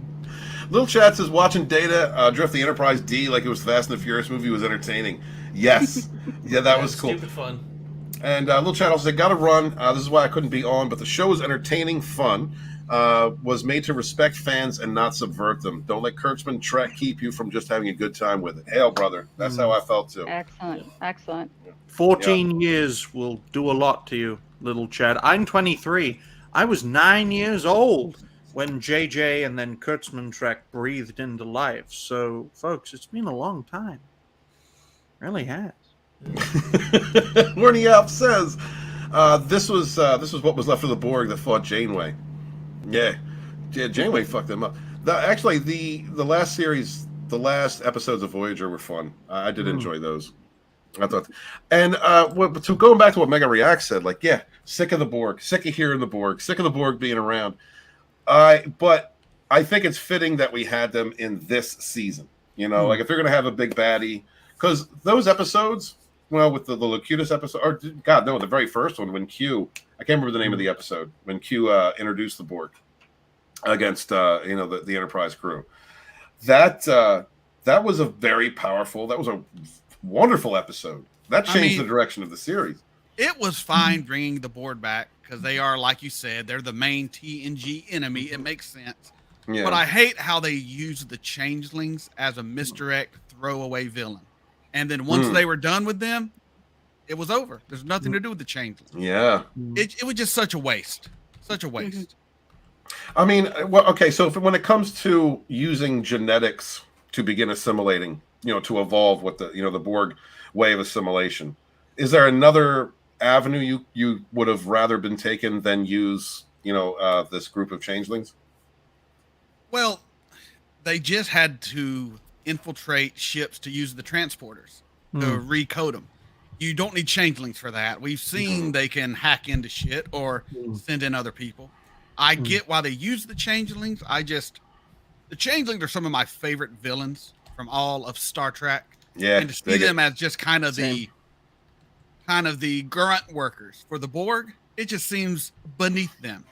Little Chat says watching Data drift the Enterprise D like it was Fast and the Furious movie was entertaining. Yes, yeah, that was cool. Stupid fun. And Little Chat also said, "Gotta run. This is why I couldn't be on, but the show is entertaining, fun. Was made to respect fans and not subvert them. Don't let Kurtzman Trek keep you from just having a good time with it." Hail, brother. That's how I felt too. Excellent. 14 years will do a lot to you, Little Chad. I'm 23. I was 9 years old when JJ and then Kurtzman Trek breathed into life. So, folks, it's been a long time. It really has. Warning Alp says, this was what was left of the Borg that fought Janeway. Yeah, Janeway fucked them up. Actually, the last series, the last episodes of Voyager were fun. I did enjoy those. I thought, and so going back to what Mega React said, like, yeah, sick of the Borg, sick of hearing the Borg, sick of the Borg being around. But I think it's fitting that we had them in this season. You know, like if they're gonna have a big baddie, because those episodes, well, with the Locutus episode, or God no, the very first one when Q, I can't remember the name of the episode, when Q introduced the Borg against the Enterprise crew. That was a very powerful. That was a wonderful episode. That changed the direction of the series. It was fine bringing the Borg back because they are, like you said, they're the main TNG enemy. It makes sense. Yeah. But I hate how they use the changelings as a misdirect, throwaway villain. And then once they were done with them, it was over. There's nothing to do with the changelings. Yeah. It was just such a waste. Such a waste. I mean, well, okay, so when it comes to using genetics to begin assimilating, to evolve with the Borg way of assimilation, is there another avenue you would have rather been taken than use, this group of changelings? Well, they just had to infiltrate ships to use the transporters to recode them. You don't need changelings for that. We've seen they can hack into shit or send in other people. I get why they use the changelings. The changelings are some of my favorite villains from all of Star Trek. Yeah, and to see them as just kind of the grunt workers for the Borg, it just seems beneath them.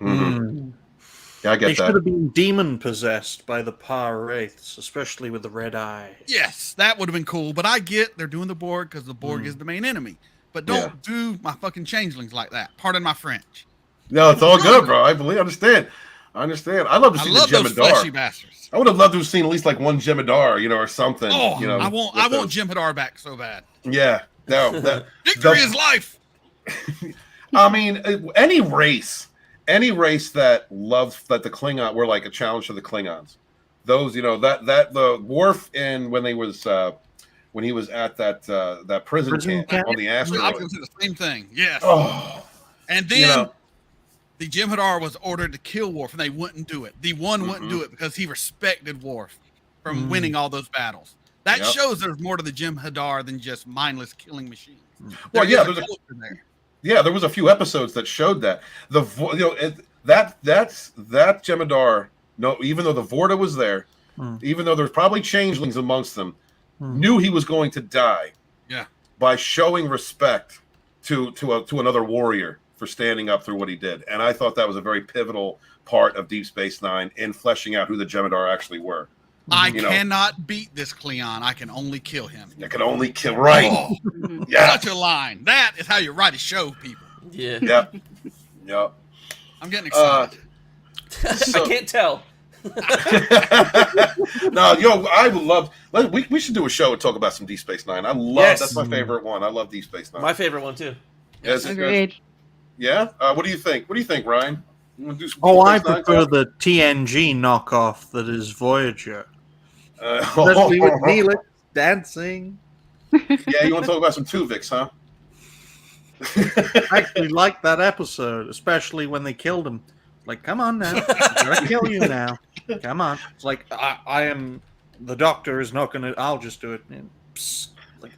Yeah, I get they that. should have been demon possessed by the Par Wraiths, especially with the red eye. Yes, that would have been cool. But I get they're doing the Borg because the Borg is the main enemy. But don't do my fucking changelings like that. Pardon my French. No, it's all good, bro. I understand. I love to see the those fleshy Jem'Hadar. bastards. I would have loved to have seen at least like one Jem'Hadar, or something. Oh, I want Jem'Hadar back so bad. Yeah, no, victory is life. I mean, any race that loved that the Klingon were like a challenge to the Klingons. Those, that the Worf when he was at that prison camp on the asteroid. I was going to say the same thing. Yes. Oh, and then the Jem'Hadar was ordered to kill Worf, and they wouldn't do it. The one wouldn't do it because he respected Worf from winning all those battles. That shows there's more to the Jem'Hadar than just mindless killing machines. Well, there was a few episodes that showed that that Jem'Hadar. No, even though the Vorta was there, even though there's probably changelings amongst them, knew he was going to die. Yeah, by showing respect to another warrior for standing up through what he did, and I thought that was a very pivotal part of Deep Space Nine in fleshing out who the Jem'Hadar actually were. I cannot beat this Cleon. I can only kill him. I can only kill. Right. Oh, yeah. Such a line. That is how you write a show, people. Yeah. Yep. I'm getting excited. I can't tell. No, I would love. We should do a show and talk about some Deep Space Nine. I love that's my favorite one. I love Deep Space Nine. My favorite one too. Yes, agreed. Yeah. What do you think? What do you think, Ryan? You want to do some I prefer the TNG knockoff that is Voyager. Especially with Neelix dancing. Yeah, you want to talk about some Tuvix, huh? I actually liked that episode, especially when they killed him. Like, come on now. I'm gonna kill you now. Come on. It's like, I am... The doctor is not gonna... I'll just do it. And, psst, like,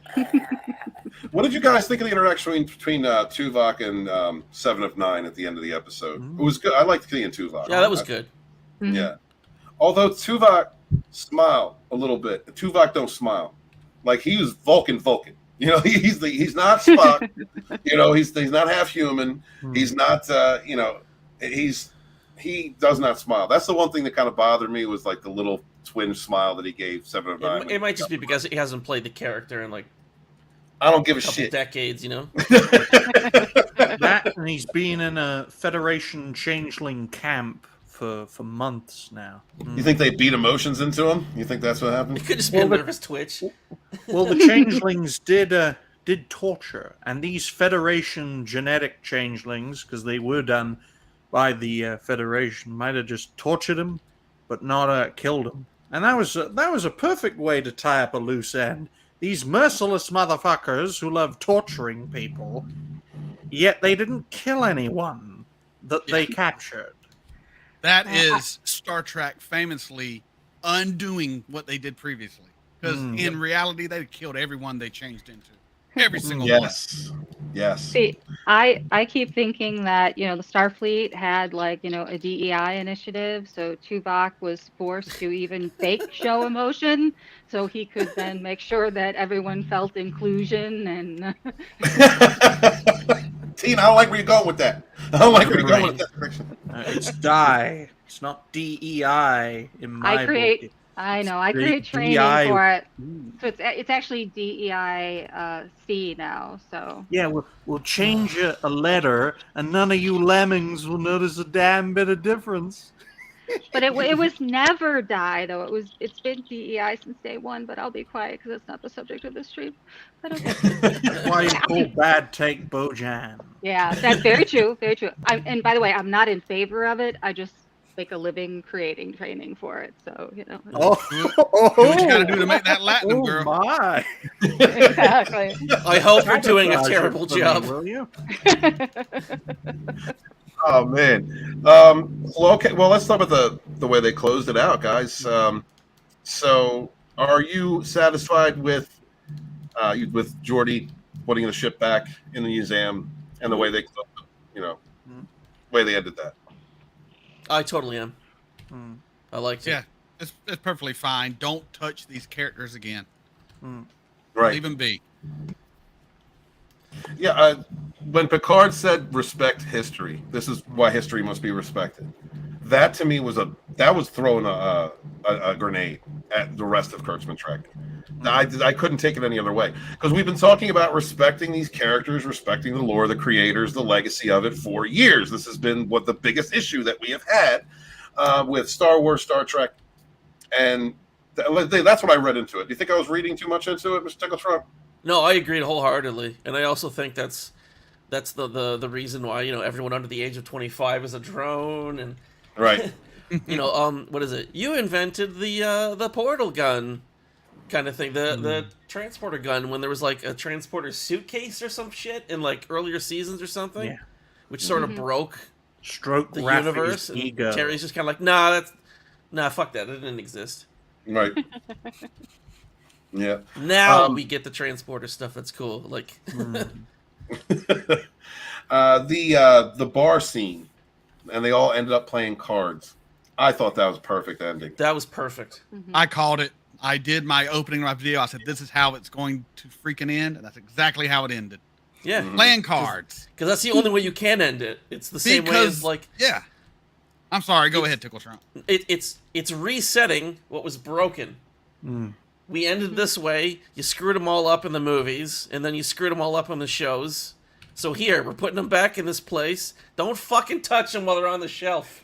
What did you guys think of the interaction between Tuvok and Seven of Nine at the end of the episode? It was good. I liked seeing Tuvok. Yeah, that was good. Yeah. Although Tuvok smiled a little bit. Tuvok don't smile. Like, he was Vulcan. You know, he's not Spock. You know, he's not half human. He's not he does not smile. That's the one thing that kind of bothered me, was like the little twinge smile that he gave Seven of Nine. It might just be because he hasn't played the character in like I don't give a couple shit. decades, you know. that, and he's been in a Federation changeling camp for months now. You think they beat emotions into him? You think that's what happened? It could just be a nervous twitch. Well, the changelings did torture, and these Federation genetic changelings, because they were done by the Federation, might have just tortured him, but not killed him. And that was a perfect way to tie up a loose end. These merciless motherfuckers who love torturing people, yet they didn't kill anyone that they captured. That is Star Trek famously undoing what they did previously. Because in reality, they killed everyone they changed into. Every single one. Yes. See, I keep thinking that, you know, the Starfleet had, like, you know, a DEI initiative, so Tuvok was forced to even fake show emotion, so he could then make sure that everyone felt inclusion and... Tina, I don't like where you're going with that. I don't like where you're going with that direction. It's DI. It's not DEI in my book. I create training DEI. for it. So it's actually DEI C now. So yeah, we'll change a letter, and none of you lemmings will notice a damn bit of difference. But it was never die though. It's been DEI since day one. But I'll be quiet because it's not the subject of this stream. But okay. That's why you call bad take Bojan. Yeah, that's very true. Very true. And by the way, I'm not in favor of it. I just make a living creating training for it. So, you know. Do what you gotta do to make that Latin, girl. My. Exactly. I hope you're doing a terrible job. Will you? Oh man. Well, okay. Well, let's talk about the way they closed it out, guys. So, are you satisfied with Geordi putting the ship back in the museum and the way they, way they ended that? I totally am. I liked it. Yeah, it's perfectly fine. Don't touch these characters again. Right. Leave them be. Yeah, when Picard said respect history, this is why history must be respected. That to me was throwing a grenade at the rest of Kurtzman Trek. I couldn't take it any other way, because we've been talking about respecting these characters, respecting the lore, the creators, the legacy of it for years. This has been the biggest issue that we have had with Star Wars, Star Trek, and that's what I read into it. Do you think I was reading too much into it, Mr. Tickle Trump? No, I agreed wholeheartedly, and I also think that's the reason why everyone under the age of 25 is a drone, and right. What is it? You invented the portal gun kind of thing, the transporter gun, when there was like a transporter suitcase or some shit in like earlier seasons or something, which sort of broke the universe. And ego. Terry's just kind of like, nah, fuck that, it didn't exist. Right. Yeah. Now we get the transporter stuff. That's cool. Like the bar scene, and they all ended up playing cards. I thought that was a perfect ending. That was perfect. I called it. I did my opening of my video. I said, this is how it's going to freaking end. And that's exactly how it ended. Yeah. Playing cards. Because that's the only way you can end it. It's the same way as like... Yeah. I'm sorry. Go ahead, Tickle Trump. It's resetting what was broken. We ended this way. You screwed them all up in the movies. And then you screwed them all up on the shows. So here, we're putting them back in this place. Don't fucking touch them while they're on the shelf.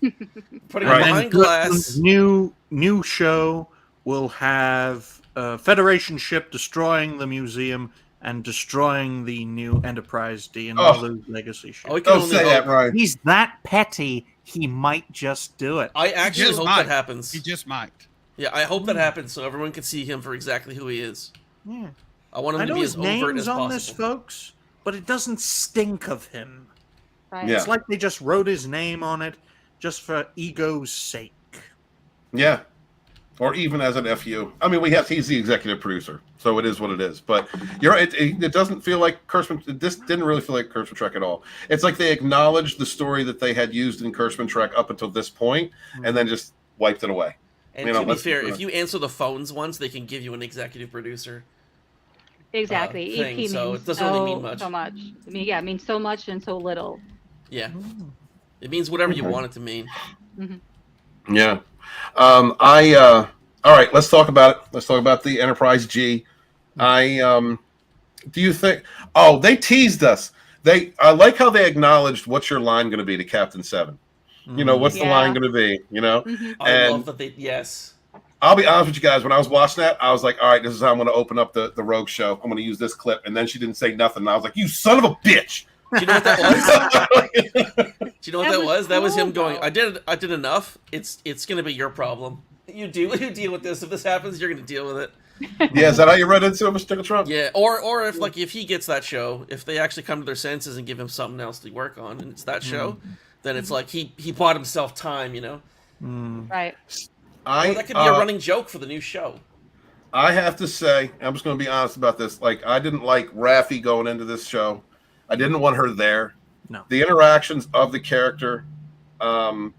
Putting them behind glass. New show will have a Federation ship destroying the museum and destroying the new Enterprise D and all those legacy ships. Don't say that, Ryan. He's that petty, he might just do it. I actually hope that happens. He just might. Yeah, I hope that happens so everyone can see him for exactly who he is. Yeah. I want him to be as overt as possible. on this, folks, but it doesn't stink of him. Right. Yeah. It's like they just wrote his name on it. just for ego's sake. Yeah. Or even as an FU. I mean, he's the executive producer, so it is what it is. But you're right, it doesn't feel like Kurtzman. This didn't really feel like Kurtzman Trek at all. It's like they acknowledged the story that they had used in Kurtzman Trek up until this point, and then just wiped it away. And to be fair, if you answer the phones once, they can give you an executive producer. Exactly. Thing, EP so means it doesn't really mean much. So much. I mean, yeah, it means so much and so little. Yeah. It means whatever you want it to mean. Mm-hmm. Yeah. All right, let's talk about it. Let's talk about the Enterprise G. Do you think? Oh, they teased us. I like how they acknowledged what's your line going to be to Captain Seven. You know, what's the line going to be? You know, I love that they. Yes. I'll be honest with you guys. When I was watching that, I was like, all right, this is how I'm going to open up the Rogue show. I'm going to use this clip. And then she didn't say nothing. And I was like, you son of a bitch. Do you know what that was? Do you know what that was? That was him going, I did enough. It's going to be your problem. You deal with this. If this happens, you're going to deal with it. Yeah, is that how you read into it, Mr. Trump? Yeah, or if he gets that show, if they actually come to their senses and give him something else to work on, and it's that show, then it's like he bought himself time, you know? Right. That could be a running joke for the new show. I have to say, I'm just going to be honest about this. Like, I didn't like Raffi going into this show. I didn't want her there. No. The interactions of the character and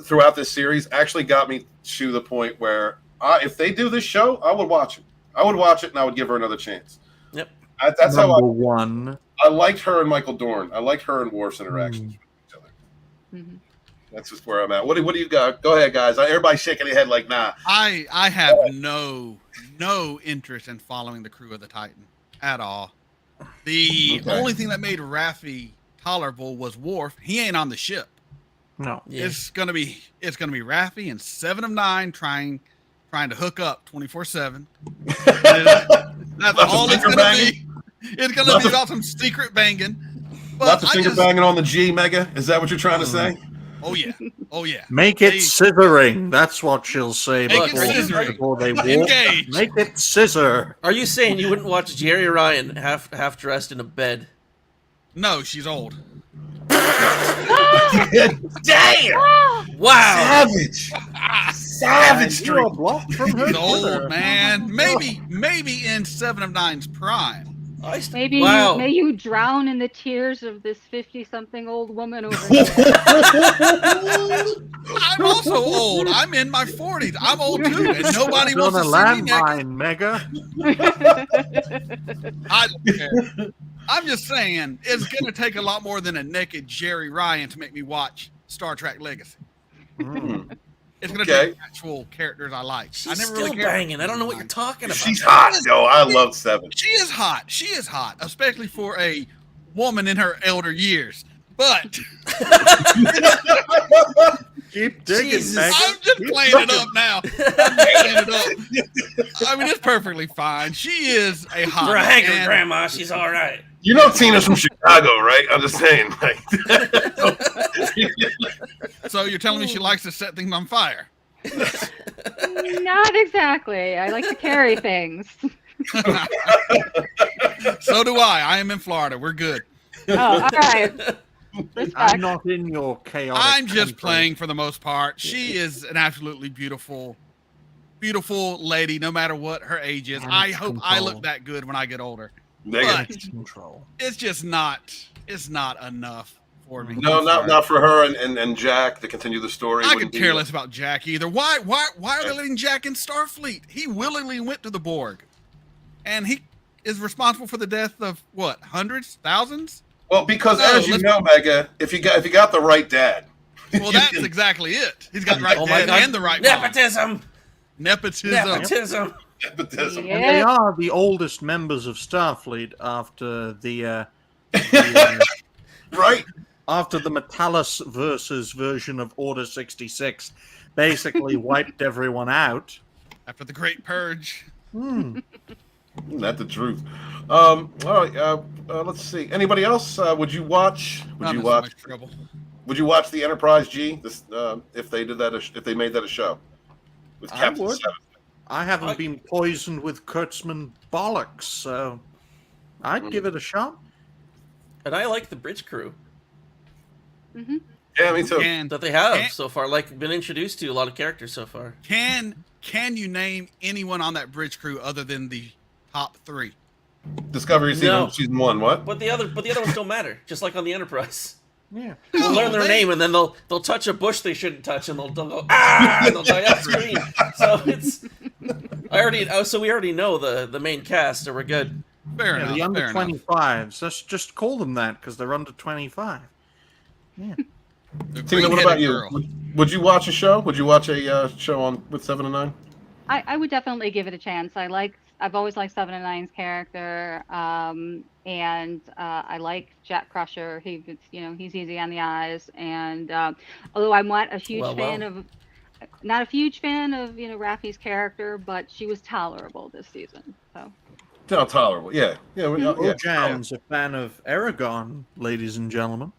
throughout this series actually got me to the point where if they do this show, I would watch it. I would watch it and I would give her another chance. Yep. That's Number how one. I liked her and Michael Dorn. I liked her and Worf's interactions with each other. Mm-hmm. That's just where I'm at. What do you got? Go ahead, guys. Everybody's shaking their head like, nah. I have no interest in following the crew of the Titan at all. The only thing that made Raffi tolerable was Worf. He ain't on the ship. No. Yeah. It's gonna be Raffi and 7 of 9 trying to hook up 24/7. That's all it's gonna be. It's gonna be about some secret banging. But Lots of finger banging on the G, Mega. Is that what you're trying to say? Oh yeah. Make it scissoring. That's what she'll say Make it scissoring. before they walk. Engage. Make it scissor. Are you saying you wouldn't watch Jerry Ryan half dressed in a bed? No, she's old. Damn! Wow! Savage street. She's old, man. Maybe in 7 of 9's prime. Maybe may you drown in the tears of this 50-something old woman over there. I'm also old. I'm in my 40s. I'm old too, and nobody wants to see me naked. Mega. I don't care. I'm just saying, it's going to take a lot more than a naked Jerry Ryan to make me watch Star Trek Legacy. It's going to take actual characters I like. She's I never still really banging. I don't know what you're talking about. She's hot, yo. I love 7. She is hot. She is hot, especially for a woman in her elder years. But keep digging, Megan. I'm just playing it up now. I mean, it's perfectly fine. She is a hot. For a haggard grandma, she's all right. You know Tina's from Chicago, right? I'm just saying. Like. So you're telling me she likes to set things on fire? Not exactly. I like to carry things. So do I. I am in Florida. We're good. Oh, all right. I'm not in your chaotic. I'm just country. playing for the most part. She is an absolutely beautiful lady, no matter what her age is. I hope I look that good when I get older. But it's just not. It's not enough for me. No, not for her and Jack to continue the story. I could care less about Jack either. Why are they letting Jack in Starfleet? He willingly went to the Borg, and he is responsible for the death of what, hundreds, thousands? Well, because as you know, Mega, if you got the right dad. Well, that's exactly it. He's got the right dad and the right nepotism. Nepotism. Nepotism. Yeah. And they are the oldest members of Starfleet after the right. After the Metallus versus version of Order 66 basically wiped everyone out. After the Great Purge. Not the truth. All right. Let's see. Anybody else? Would you watch? Would you watch the Enterprise G? This, if they did that, if they made that a show with Captain Seven. I haven't been poisoned with Kurtzman bollocks, so I'd give it a shot. And I like the bridge crew. Mm-hmm. Yeah, me too. That they have so far, like been introduced to a lot of characters so far. Can you name anyone on that bridge crew other than the top 3? Discovery season 1. What? But the other ones don't matter. Just like on the Enterprise. Yeah. They'll learn their name, and then they'll touch a bush they shouldn't touch, and they'll go and they'll die off screen. So we already know the main cast, so we're good. Fair enough. The under fair enough. 25s. Let's just call them that because they're under 25. Yeah. Tina, what about you? Would you watch a show? Would you watch a show on with 7 and 9? I would definitely give it a chance. I've always liked 7 and 9's character, and I like Jack Crusher. He's easy on the eyes, and although I'm not a huge fan of Raffi's character, but she was tolerable this season. So. No, tolerable. Yeah. Jan's a fan of Aragon, ladies and gentlemen.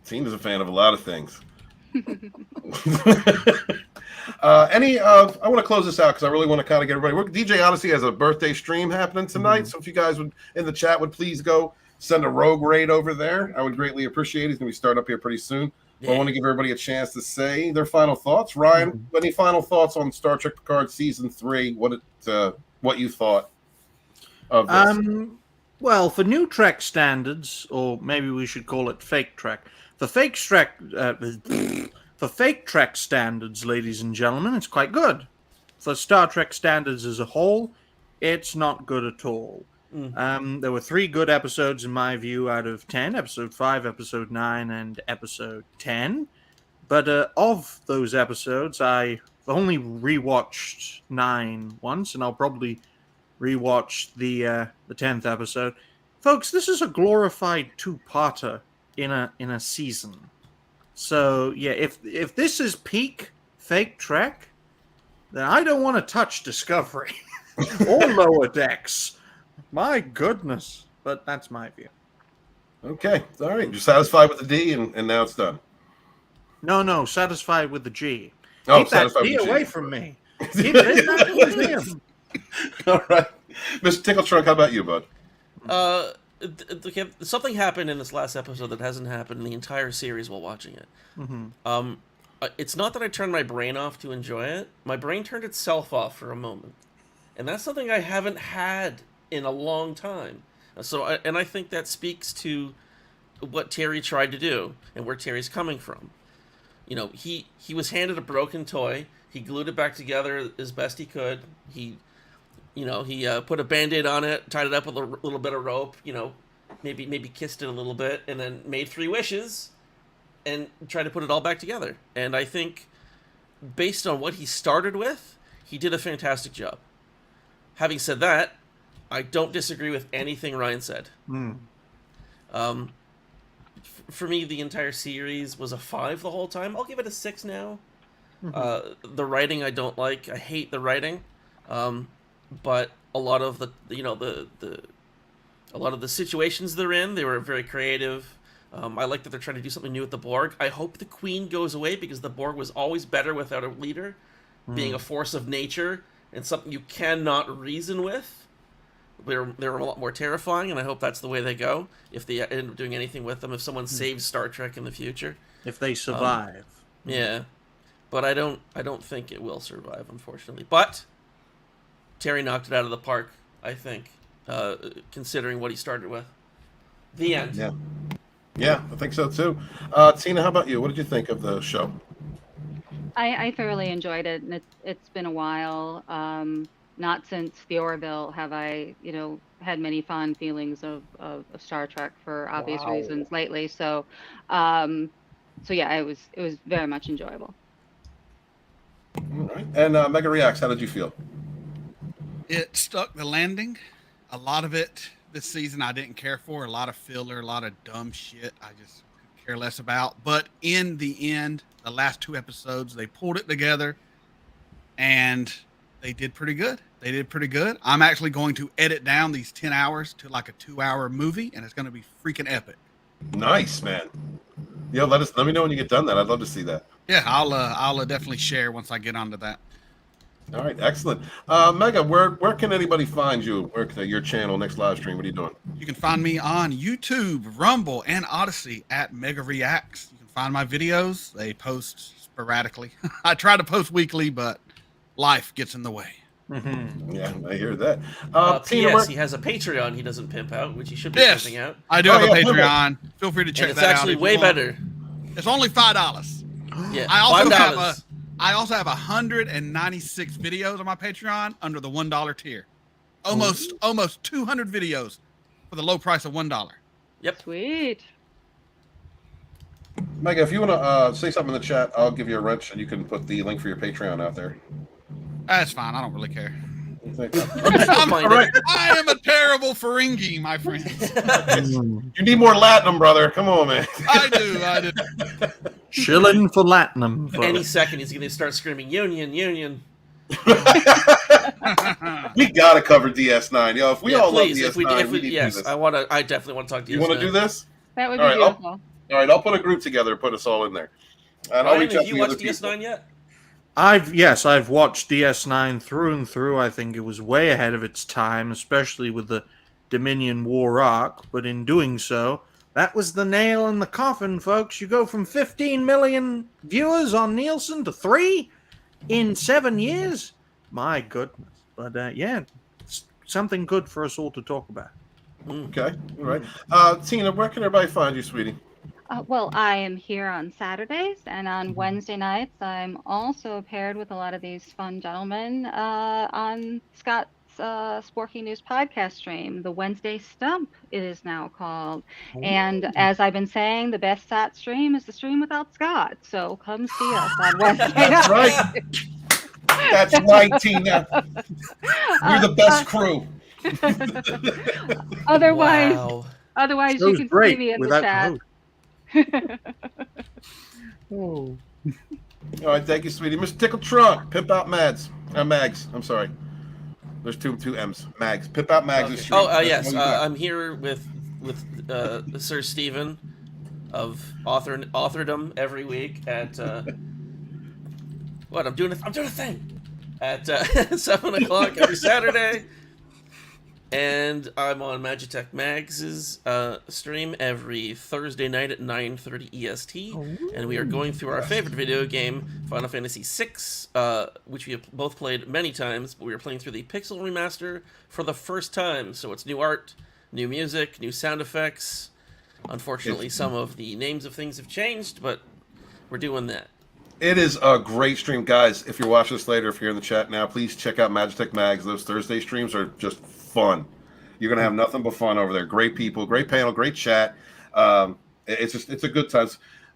Tina's a fan of a lot of things. I want to close this out because I really want to kind of get everybody. DJ Odyssey has a birthday stream happening tonight, so if you guys would in the chat would please go send a rogue raid over there, I would greatly appreciate it. He's going to be starting up here pretty soon. Yeah. I want to give everybody a chance to say their final thoughts. Ryan, any final thoughts on Star Trek Picard season 3? What you thought of this? Well, for new Trek standards, or maybe we should call it fake Trek. For fake Trek standards, ladies and gentlemen, it's quite good. For Star Trek standards as a whole, it's not good at all. There were 3 good episodes in my view out of 10, episode 5, episode 9, and episode 10. But of those episodes, I've only rewatched 9 once, and I'll probably rewatch the 10th episode. Folks, this is a glorified 2-parter in a season. So yeah, if this is peak fake Trek, then I don't want to touch Discovery or Lower Decks. My goodness. But that's my view. Okay. All right. You're satisfied with the D and now it's done. No, satisfied with the G. Oh, keep that D away from me. Keep it in that museum. All right. Mr. Tickle Trunk, how about you, bud? Something happened in this last episode that hasn't happened in the entire series while watching it. Mm-hmm. It's not that I turned my brain off to enjoy it. My brain turned itself off for a moment. And that's something I haven't had in a long time. I think that speaks to what Terry tried to do and where Terry's coming from. You know, he was handed a broken toy. He glued it back together as best he could. He put a Band-Aid on it, tied it up with a little bit of rope, maybe kissed it a little bit, and then made 3 wishes and tried to put it all back together. And I think, based on what he started with, he did a fantastic job. Having said that, I don't disagree with anything Ryan said. For me, the entire series was a 5 the whole time. I'll give it a 6 now. The writing I don't like. I hate the writing. But a lot of a lot of the situations they're in, they were very creative. I like that they're trying to do something new with the Borg. I hope the Queen goes away because the Borg was always better without a leader, being a force of nature and something you cannot reason with. They're a lot more terrifying, and I hope that's the way they go. If they end up doing anything with them, if someone saves Star Trek in the future, if they survive, yeah. But I don't think it will survive, unfortunately. But Terry knocked it out of the park, I think, considering what he started with. The end. Yeah, I think so too. Tina, how about you? What did you think of the show? I thoroughly enjoyed it, and it's been a while. Not since the Orville have I, had many fond feelings of Star Trek for obvious reasons lately. So, yeah, it was very much enjoyable. All right. And Mega Reacts, how did you feel? It stuck the landing. A lot of it this season I didn't care for. A lot of filler, a lot of dumb shit I just could care less about. But in the end, the last 2 episodes, they pulled it together and they did pretty good. I'm actually going to edit down these 10 hours to like a 2-hour movie, and it's going to be freaking epic. Nice, man. Yeah, let me know when you get done that. I'd love to see that. Yeah, I'll definitely share once I get onto that. All right, excellent. Mega, where can anybody find you? Where can your channel, next live stream? What are you doing? You can find me on YouTube, Rumble, and Odyssey at Mega Reacts. You can find my videos. They post sporadically. I try to post weekly, but life gets in the way. Yeah, I hear that. P.S. He has a Patreon he doesn't pimp out, which he should be pimping out. I do have a Patreon. Feel free to check and that out. it's actually way better. It's only $5. Yeah, I also have 196 videos on my Patreon under the $1 tier. Almost 200 videos for the low price of $1. Yep. Sweet. Mega, if you want to say something in the chat, I'll give you a wrench, and you can put the link for your Patreon out there. That's fine. I don't really care. All right. I am a terrible Ferengi, my friend. You need more Latinum, brother. Come on, man. I do. Shilling for Latinum. Any second, he's going to start screaming, Union, Union. We got to cover DS9. Yo, if we all love DS9, we need to do this. I definitely want to talk DS9. You want to do this? That would be beautiful. All right, I'll put a group together and put us all in there. And I'll reach out to you watched DS9 yet? I've watched DS9 through and through. I think it was way ahead of its time, especially with the Dominion War arc. But in doing so, that was the nail in the coffin, folks. You go from 15 million viewers on Nielsen to 3 in 7 years. My goodness. But yeah, it's something good for us all to talk about. Okay, all right. Tina, where can everybody find you, sweetie? Well, I am here on Saturdays, and on Wednesday nights, I'm also paired with a lot of these fun gentlemen on Scott's Sporky News podcast stream, the Wednesday Stump, it is now called. And as I've been saying, the best Scott stream is the stream without Scott. So come see us on Wednesday That's night. right. That's right, Tina. You're the best crew. Otherwise, you can see me in the chat. All right, thank you, sweetie. Mr. Tickle Trunk, Pimp Out Mags. Mags, I'm sorry. There's two M's. Mags. Pimp Out Mags. Okay. Yes. I'm here with Sir Stephen of Authordom every week at what I'm doing a thing at 7:00 every Saturday. And I'm on Magitech Mags' stream every Thursday night at 9:30 EST. And we are going through our favorite video game, Final Fantasy VI, which we have both played many times, but we are playing through the Pixel Remaster for the first time. So it's new art, new music, new sound effects. Unfortunately, some of the names of things have changed, but we're doing that. It is a great stream, guys. If you're watching this later, if you're in the chat now, please check out Magitech Mags. Those Thursday streams are just fun. You're gonna have nothing but fun over there. Great people, great panel, great chat. It's a good time.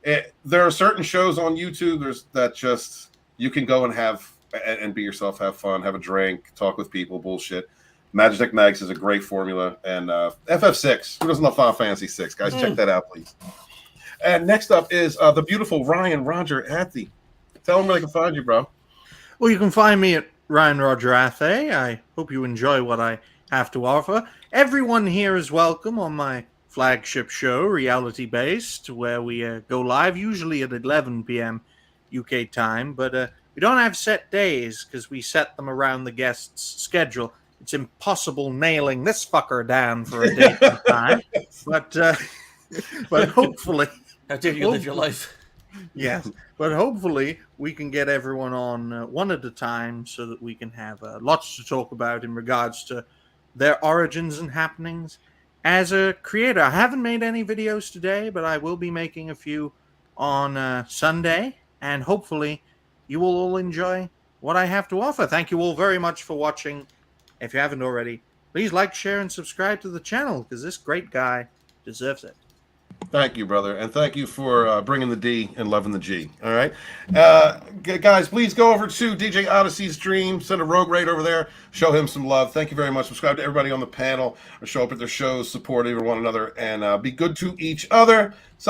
There are certain shows on YouTube that just you can go and have and be yourself, have fun, have a drink, talk with people, bullshit. Magitech Mags is a great formula, and FF6. Who doesn't love Final Fantasy 6? Guys, check that out, please. And next up is the beautiful Ryan Roger Athe. Tell them where they can find you, bro. Well, you can find me at Ryan Roger Athe. I hope you enjoy what I have to offer. Everyone here is welcome on my flagship show, Reality Based, where we go live usually at 11 p.m. UK time, but we don't have set days because we set them around the guest's schedule. It's impossible nailing this fucker down for a date and time, but hopefully... How dare you live your life? Yes, but hopefully we can get everyone on one at a time so that we can have lots to talk about in regards to their origins and happenings. As a creator, I haven't made any videos today, but I will be making a few on Sunday, and hopefully you will all enjoy what I have to offer. Thank you all very much for watching. If you haven't already, please like, share, and subscribe to the channel, because this great guy deserves it. Thank you, brother, and thank you for bringing the D and loving the G. All right, guys, please go over to DJ Odyssey's stream. Send a rogue raid over there. Show him some love. Thank you very much. Subscribe to everybody on the panel, or show up at their shows, support one another, and be good to each other. So